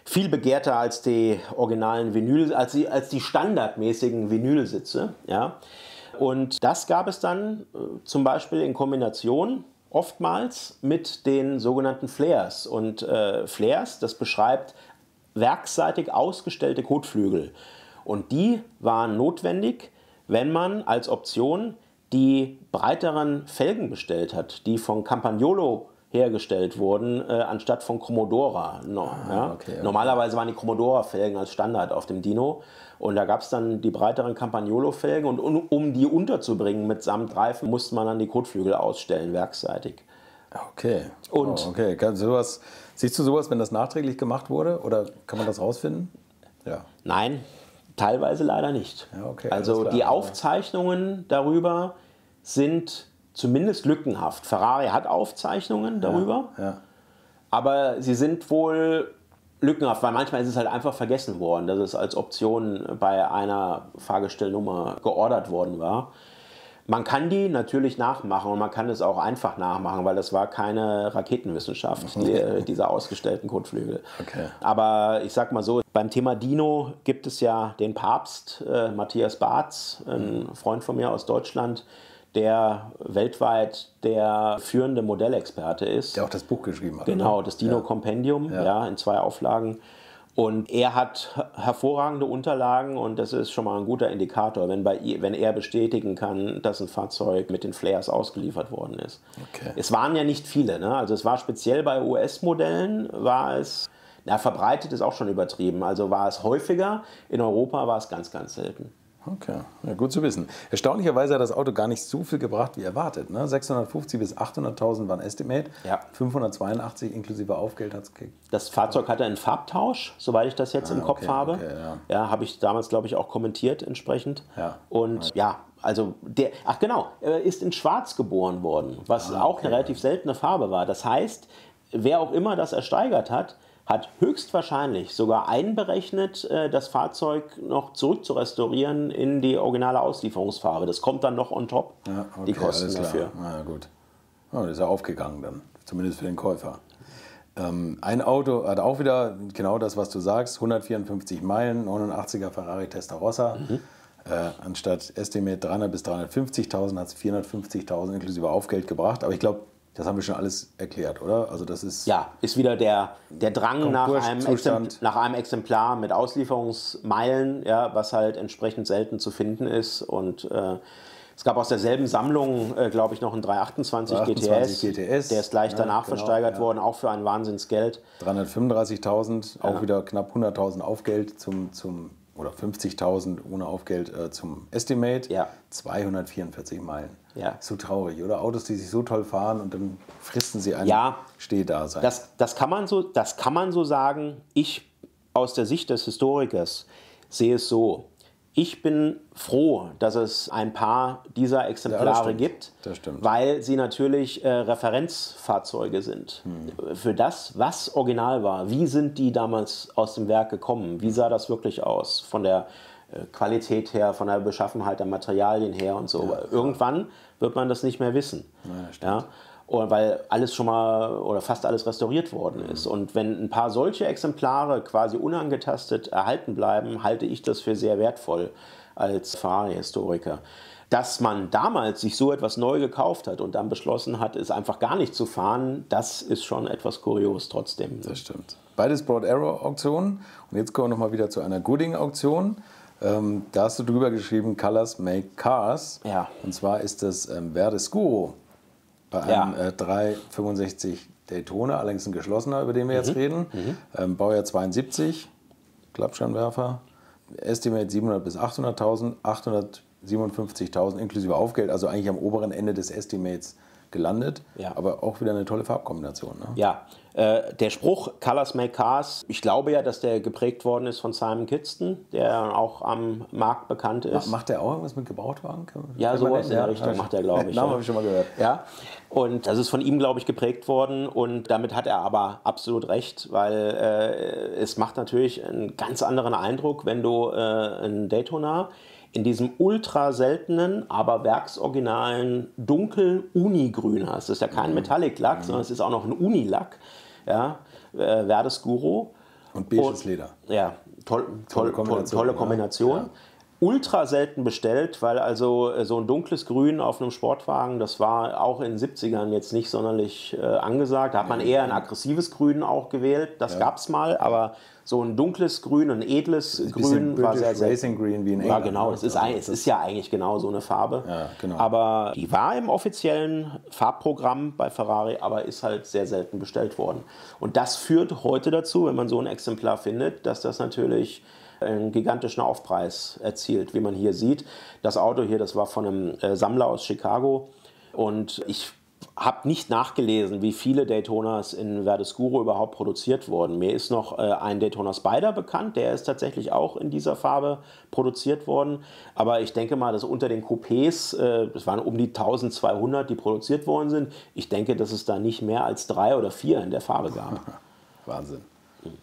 viel begehrter als die originalen Vinyl, als die standardmäßigen Vinylsitze. Ja. Und das gab es dann zum Beispiel in Kombination oftmals mit den sogenannten Flares. Und Flares, das beschreibt werksseitig ausgestellte Kotflügel. Und die waren notwendig, wenn man als Option die breiteren Felgen bestellt hat, die von Campagnolo hergestellt wurden, anstatt von Commodora. Okay. Normalerweise waren die Commodora-Felgen als Standard auf dem Dino. Und da gab es dann die breiteren Campagnolo-Felgen und um die unterzubringen mit Samtreifen, musste man dann die Kotflügel ausstellen, werksseitig. Okay. Okay. Siehst du sowas, wenn das nachträglich gemacht wurde? Oder kann man das rausfinden? Ja. Nein, teilweise leider nicht. Ja, okay, also die Aufzeichnungen darüber sind zumindest lückenhaft. Ferrari hat Aufzeichnungen darüber, aber sie sind wohl lückenhaft, weil manchmal ist es halt einfach vergessen worden, dass es als Option bei einer Fahrgestellnummer geordert worden war. Man kann die natürlich nachmachen und man kann es auch einfach nachmachen, weil das war keine Raketenwissenschaft, diese ausgestellten Kotflügel. Okay. Aber ich sag mal so, beim Thema Dino gibt es ja den Papst, Matthias Bartz, ein Freund von mir aus Deutschland, der weltweit der führende Modellexperte ist. Der auch das Buch geschrieben hat. Genau, das Dino-Kompendium, in 2 Auflagen. Und er hat hervorragende Unterlagen und das ist schon mal ein guter Indikator, wenn er bestätigen kann, dass ein Fahrzeug mit den Flares ausgeliefert worden ist. Okay. Es waren ja nicht viele, ne? Also es war speziell bei US-Modellen, verbreitet ist auch schon übertrieben, also war es häufiger, in Europa war es ganz, ganz selten. Okay, ja, gut zu wissen. Erstaunlicherweise hat das Auto gar nicht so viel gebracht wie erwartet. Ne? 650.000 bis 800.000 waren Estimate, 582 inklusive Aufgeld hat es gekriegt. Das Fahrzeug hatte einen Farbtausch, soweit ich das jetzt im Kopf habe. Okay, ja, habe ich damals, glaube ich, auch kommentiert entsprechend. Ja. Und also er ist in Schwarz geboren worden, was auch eine relativ seltene Farbe war. Das heißt, wer auch immer das ersteigert hat höchstwahrscheinlich sogar einberechnet, das Fahrzeug noch zurück zu restaurieren in die originale Auslieferungsfarbe. Das kommt dann noch on top, die Kosten dafür. Na gut. Das ist ja aufgegangen dann, zumindest für den Käufer. Ein Auto hat auch wieder genau das, was du sagst, 154 Meilen, 89er Ferrari Testarossa. Anstatt Estimate 300.000 bis 350.000 hat es 450.000 inklusive Aufgeld gebracht. Aber ich glaube, das haben wir schon alles erklärt, oder? Also das ist ist wieder der Drang nach einem Exemplar mit Auslieferungsmeilen, was halt entsprechend selten zu finden ist. Und es gab aus derselben Sammlung, glaube ich, noch einen 328 GTS. Der ist gleich danach versteigert worden, auch für ein Wahnsinnsgeld. 335.000, auch wieder knapp 100.000 Aufgeld oder 50.000 ohne Aufgeld zum Estimate. 244 Meilen. So traurig, oder? Autos, die sich so toll fahren und dann fristen sie ein Stehdasein. Das kann man so sagen. Ich aus der Sicht des Historikers sehe es so. Ich bin froh, dass es ein paar dieser Exemplare gibt, weil sie natürlich Referenzfahrzeuge sind. Für das, was original war. Wie sind die damals aus dem Werk gekommen? Wie sah das wirklich aus? Von der Qualität her, von der Beschaffenheit der Materialien her und so. Irgendwann wird man das nicht mehr wissen. Ja? Weil alles schon mal oder fast alles restauriert worden ist. Und wenn ein paar solche Exemplare quasi unangetastet erhalten bleiben, halte ich das für sehr wertvoll als Ferrari-Historiker. Dass man damals sich so etwas neu gekauft hat und dann beschlossen hat, es einfach gar nicht zu fahren, das ist schon etwas kurios trotzdem. Das stimmt. Beides Broad Arrow Auktionen. Und jetzt kommen wir nochmal wieder zu einer Gooding-Auktion. Da hast du drüber geschrieben, Colors Make Cars. Ja. Und zwar ist das Verdescuro bei einem 365 Daytona, allerdings ein geschlossener, über den wir jetzt reden. Baujahr 72, Klappscheinwerfer, Estimate 700.000 bis 800.000, 857.000 inklusive Aufgeld, also eigentlich am oberen Ende des Estimates gelandet, aber auch wieder eine tolle Farbkombination. Ne? Ja, der Spruch Colors Make Cars, ich glaube ja, dass der geprägt worden ist von Simon Kidston, der auch am Markt bekannt ist. Macht der auch irgendwas mit Gebrauchtwagen? Ja, sowas in der Richtung macht er, glaube ich. Namen habe ich schon mal gehört. Ja, und das ist von ihm, glaube ich, geprägt worden und damit hat er aber absolut recht, weil es macht natürlich einen ganz anderen Eindruck, wenn du einen Daytona in diesem ultra seltenen, aber werksoriginalen dunkel Unigrün hast. Das ist ja kein Metallic-Lack, sondern es ist auch noch ein Unilack. Ja, Verdescuro. Und beiges Leder. Ja, tolle Kombination. Ja. Ultra selten bestellt, weil also so ein dunkles Grün auf einem Sportwagen, das war auch in den 70ern jetzt nicht sonderlich angesagt. Da hat man eher ein aggressives Grün auch gewählt, das gab es mal, aber so ein dunkles Grün, ein edles Grün war sehr selten. Racing Green wie in England. Ja, genau, es ist ja eigentlich genau so eine Farbe. Ja, genau. Aber die war im offiziellen Farbprogramm bei Ferrari, aber ist halt sehr selten bestellt worden. Und das führt heute dazu, wenn man so ein Exemplar findet, dass das natürlich einen gigantischen Aufpreis erzielt, wie man hier sieht. Das Auto hier, das war von einem Sammler aus Chicago und ich habe nicht nachgelesen, wie viele Daytonas in Verdescuro überhaupt produziert wurden. Mir ist noch ein Daytona Spider bekannt, der ist tatsächlich auch in dieser Farbe produziert worden. Aber ich denke mal, dass unter den Coupés, das waren um die 1200, die produziert worden sind, ich denke, dass es da nicht mehr als 3 oder 4 in der Farbe gab. Wahnsinn.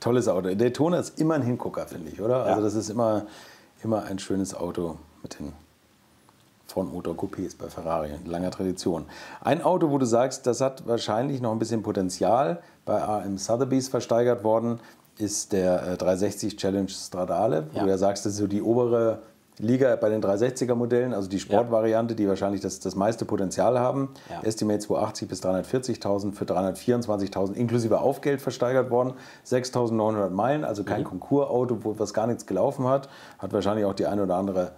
Tolles Auto. Daytona ist immer ein Hingucker, finde ich, oder? Ja. Also das ist immer ein schönes Auto mit den Frontmotor-Coupés bei Ferrari, in langer Tradition. Ein Auto, wo du sagst, das hat wahrscheinlich noch ein bisschen Potenzial, bei AM Sotheby's versteigert worden, ist der 360 Challenge Stradale, wo du ja sagst, das ist so die obere Liga bei den 360er-Modellen, also die Sportvariante, die wahrscheinlich das meiste Potenzial haben. Ja. Estimate 280 bis 340.000 für 324.000 inklusive Aufgeld versteigert worden. 6.900 Meilen, also kein Konkursauto, was gar nichts gelaufen hat. Hat wahrscheinlich auch der eine oder anderen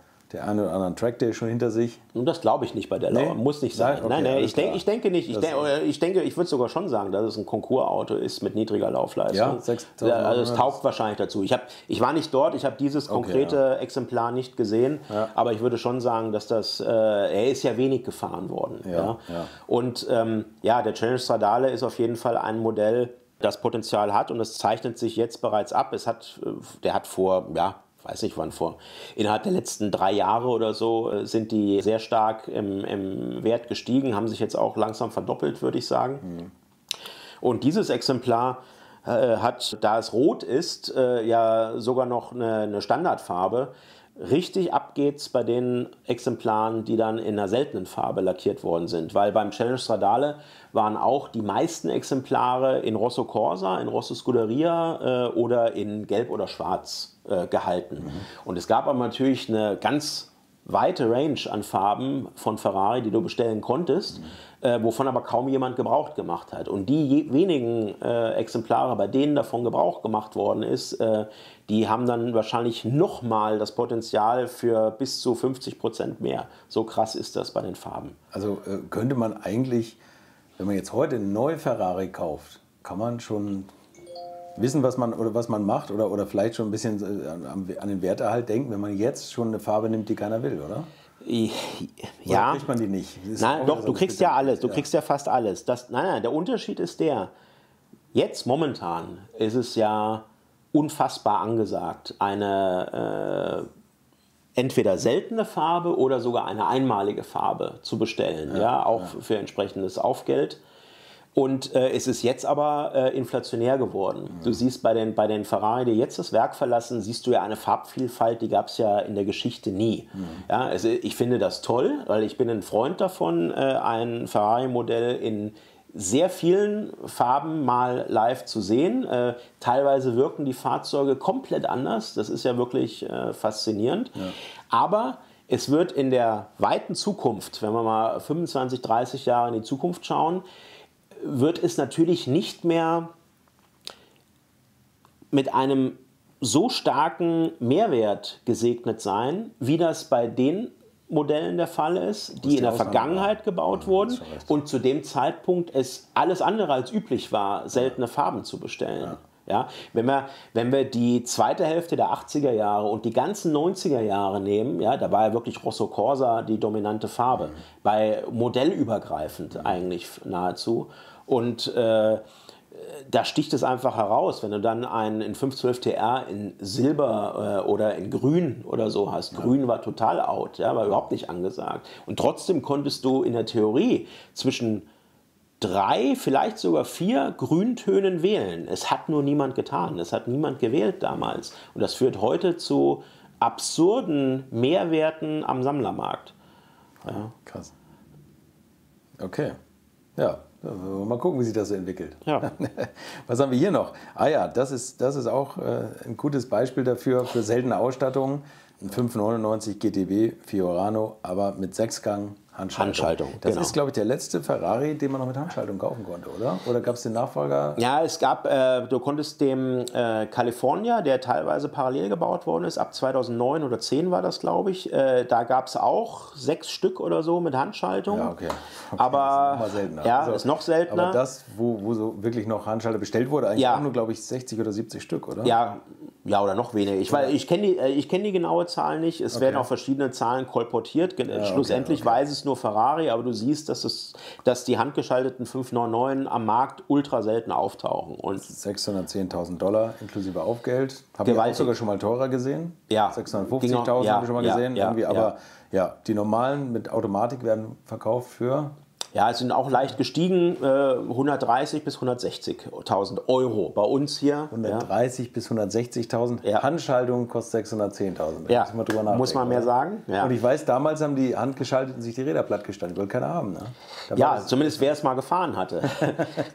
Trackday schon hinter sich. Und das glaube ich nicht bei der Lauer. Muss nicht sein. Okay, nein, ich denke nicht. Ich würde sogar schon sagen, dass es ein Konkursauto ist mit niedriger Laufleistung. Ja, also es taugt wahrscheinlich dazu. Ich war nicht dort, ich habe dieses konkrete Exemplar nicht gesehen, aber ich würde schon sagen, dass er ist ja wenig gefahren worden. Ja. Und der Challenge Stradale ist auf jeden Fall ein Modell, das Potenzial hat und es zeichnet sich jetzt bereits ab. Der hat weiß nicht wann innerhalb der letzten 3 Jahre oder so sind die sehr stark im Wert gestiegen, haben sich jetzt auch langsam verdoppelt, würde ich sagen. Und dieses Exemplar hat, da es rot ist, ja sogar noch eine Standardfarbe. Richtig ab geht's bei den Exemplaren, die dann in einer seltenen Farbe lackiert worden sind, weil beim Challenge Stradale waren auch die meisten Exemplare in Rosso Corsa, in Rosso Scuderia oder in Gelb oder Schwarz gehalten. Und es gab aber natürlich eine ganz weite Range an Farben von Ferrari, die du bestellen konntest, wovon aber kaum jemand Gebrauch gemacht hat. Und die wenigen Exemplare, bei denen davon Gebrauch gemacht worden ist, die haben dann wahrscheinlich nochmal das Potenzial für bis zu 50% mehr. So krass ist das bei den Farben. Also könnte man eigentlich, wenn man jetzt heute einen neuen Ferrari kauft, kann man schon wissen, was man macht oder vielleicht schon ein bisschen an den Werterhalt denken, wenn man jetzt schon eine Farbe nimmt, die keiner will, oder? Ja. Oder kriegt man die nicht? Nein, doch, du kriegst ja alles, du kriegst ja fast alles. Nein, der Unterschied ist jetzt momentan ist es ja unfassbar angesagt, eine entweder seltene Farbe oder sogar eine einmalige Farbe zu bestellen, auch für entsprechendes Aufgeld. Und es ist jetzt aber inflationär geworden. Du siehst bei den Ferrari, die jetzt das Werk verlassen, siehst du ja eine Farbvielfalt, die gab es ja in der Geschichte nie. Ja, also ich finde das toll, weil ich bin ein Freund davon, ein Ferrari-Modell in sehr vielen Farben mal live zu sehen. Teilweise wirken die Fahrzeuge komplett anders. Das ist ja wirklich faszinierend. Ja. Aber es wird in der weiten Zukunft, wenn wir mal 25, 30 Jahre in die Zukunft schauen, wird es natürlich nicht mehr mit einem so starken Mehrwert gesegnet sein, wie das bei den Modellen der Fall ist, die in der Vergangenheit gebaut wurden und zu dem Zeitpunkt es alles andere als üblich war, seltene Farben zu bestellen. Ja, wenn wir die zweite Hälfte der 80er Jahre und die ganzen 90er Jahre nehmen, ja, da war ja wirklich Rosso Corsa die dominante Farbe, bei modellübergreifend eigentlich nahezu. Und da sticht es einfach heraus, wenn du dann einen in 512 TR in Silber oder in Grün oder so hast. Grün war total out, ja, war überhaupt nicht angesagt. Und trotzdem konntest du in der Theorie zwischen 3, vielleicht sogar 4 Grüntönen wählen. Es hat nur niemand getan. Es hat niemand gewählt damals. Und das führt heute zu absurden Mehrwerten am Sammlermarkt. Ja. Krass. Okay. Ja. Mal gucken, wie sich das so entwickelt. Ja. Was haben wir hier noch? Ah ja, das ist auch ein gutes Beispiel dafür, für seltene Ausstattungen. Ein 599 GTB Fiorano, aber mit 6-Gang Handschaltung. Das ist, glaube ich, der letzte Ferrari, den man noch mit Handschaltung kaufen konnte, oder? Oder gab es den Nachfolger? Ja, es gab, du konntest dem California, der teilweise parallel gebaut worden ist, ab 2009 oder 10 war das, glaube ich, da gab es auch 6 Stück oder so mit Handschaltung. Ja, okay. Aber das ist noch seltener. Ja, also, ist noch seltener. Aber das, wo so wirklich noch Handschalter bestellt wurde, eigentlich auch nur, glaube ich, 60 oder 70 Stück, oder? Ja, oder noch weniger. Ich kenne die genaue Zahl nicht. Es werden auch verschiedene Zahlen kolportiert. Schlussendlich weiß es nur Ferrari, aber du siehst, dass die handgeschalteten 599 am Markt ultra selten auftauchen. Und $610.000 inklusive Aufgeld. Habe ich auch sogar schon mal teurer gesehen. Ja. 650.000 habe ich schon mal gesehen. Aber die normalen mit Automatik werden verkauft für... Ja, es sind auch leicht gestiegen, 130.000 bis 160.000 Euro bei uns hier. 130.000 bis 160.000. Ja. Handschaltung kostet 610.000. Ja, muss man mehr sagen. Ja. Und ich weiß, damals haben die Handgeschalteten sich die Räder platt gestanden, wollte keiner haben. Ne? Ja, zumindest wer es mal gefahren hatte.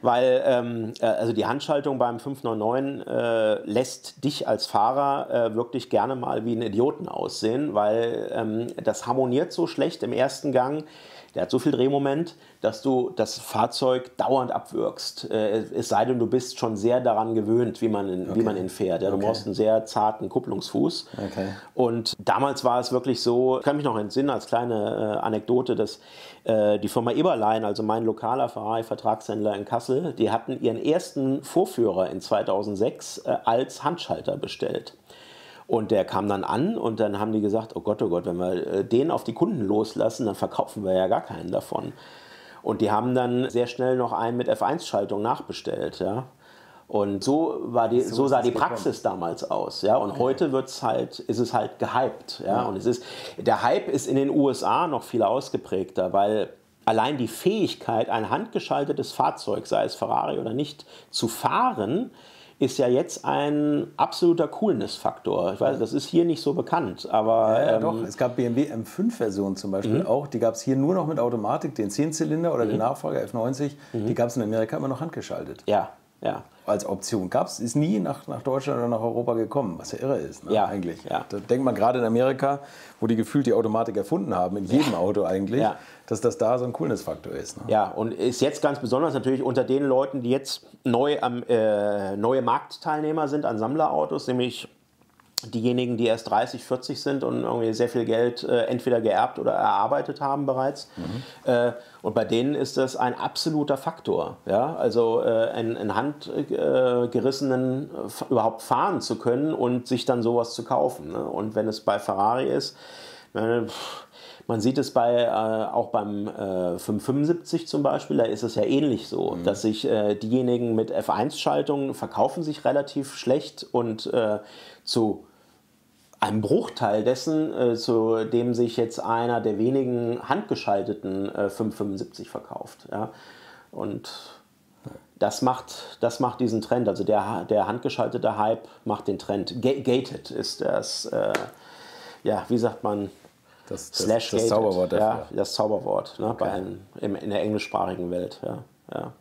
Weil also die Handschaltung beim 599 lässt dich als Fahrer wirklich gerne mal wie einen Idioten aussehen, weil das harmoniert so schlecht im ersten Gang. Der hat so viel Drehmoment, dass du das Fahrzeug dauernd abwürgst. Es sei denn, du bist schon sehr daran gewöhnt, wie man ihn fährt. Ja, du brauchst einen sehr zarten Kupplungsfuß. Okay. Und damals war es wirklich so, ich kann mich noch entsinnen, als kleine Anekdote, dass die Firma Eberlein, also mein lokaler Ferrari-Vertragshändler in Kassel, die hatten ihren ersten Vorführer in 2006 als Handschalter bestellt. Und der kam dann an und dann haben die gesagt, oh Gott, wenn wir den auf die Kunden loslassen, dann verkaufen wir ja gar keinen davon. Und die haben dann sehr schnell noch einen mit F1-Schaltung nachbestellt. Ja? Und so sah die Praxis damals aus. Ja? Und heute ist es halt gehypt. Ja? Und der Hype ist in den USA noch viel ausgeprägter, weil allein die Fähigkeit, ein handgeschaltetes Fahrzeug, sei es Ferrari oder nicht, zu fahren, ist ja jetzt ein absoluter Coolness-Faktor. Ich weiß, das ist hier nicht so bekannt, aber... Ja, doch, es gab BMW M5-Versionen zum Beispiel auch, die gab es hier nur noch mit Automatik, den 10-Zylinder oder den Nachfolger F90, die gab es in Amerika immer noch handgeschaltet. Ja. Als Option ist nie nach Deutschland oder nach Europa gekommen, was ja irre ist, ne? Eigentlich. Ja. Da denkt man gerade in Amerika, wo die gefühlt die Automatik erfunden haben, in jedem Auto eigentlich, dass das da so ein Coolness-Faktor ist. Ne? Ja, und ist jetzt ganz besonders natürlich unter den Leuten, die jetzt neue Marktteilnehmer sind an Sammlerautos, nämlich diejenigen, die erst 30, 40 sind und irgendwie sehr viel Geld entweder geerbt oder erarbeitet haben bereits. Und bei denen ist das ein absoluter Faktor. Ja? Also einen handgerissenen überhaupt fahren zu können und sich dann sowas zu kaufen. Ne? Und wenn es bei Ferrari ist, Man sieht es auch beim 575 zum Beispiel, da ist es ja ähnlich so, dass sich diejenigen mit F1-Schaltungen verkaufen sich relativ schlecht und zu einem Bruchteil dessen, zu dem sich jetzt einer der wenigen handgeschalteten 575 verkauft. Ja? Und das macht diesen Trend, also der handgeschaltete Hype macht den Trend. Gated ist das, wie sagt man? Das Zauberwort dafür. Ja, das Zauberwort, ne, okay. In der englischsprachigen Welt. Ja, ja.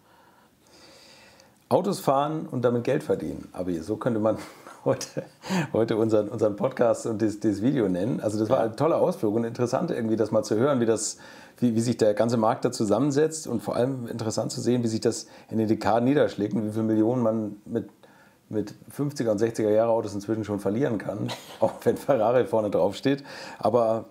Autos fahren und damit Geld verdienen. Aber so könnte man heute unseren Podcast und dieses Video nennen. Also das war ein toller Ausflug und interessant irgendwie, das mal zu hören, wie sich der ganze Markt da zusammensetzt und vor allem interessant zu sehen, wie sich das in den Dekaden niederschlägt und wie viele Millionen man mit 50er und 60er Jahre Autos inzwischen schon verlieren kann, auch wenn Ferrari vorne drauf steht. Aber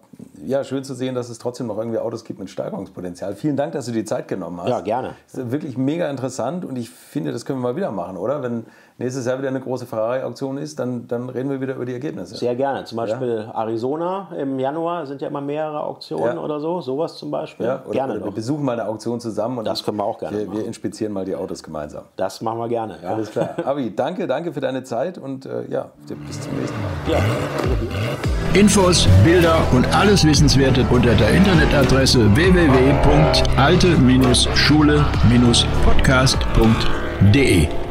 ja, schön zu sehen, dass es trotzdem noch irgendwie Autos gibt mit Steigerungspotenzial. Vielen Dank, dass du dir Zeit genommen hast. Ja, gerne. Das ist wirklich mega interessant und ich finde, das können wir mal wieder machen, oder? Wenn nächstes Jahr wieder eine große Ferrari-Auktion ist, dann reden wir wieder über die Ergebnisse. Sehr gerne. Zum Beispiel Arizona im Januar sind ja immer mehrere Auktionen oder so. Sowas zum Beispiel. Ja, gerne. Oder wir besuchen mal eine Auktion zusammen. Und das können wir auch gerne machen. Wir inspizieren mal die Autos gemeinsam. Das machen wir gerne. Ja. Alles klar. Avi, danke für deine Zeit und bis zum nächsten Mal. Ja. Infos, Bilder und alles Wissenswerte unter der Internetadresse www.alte-schule-podcast.de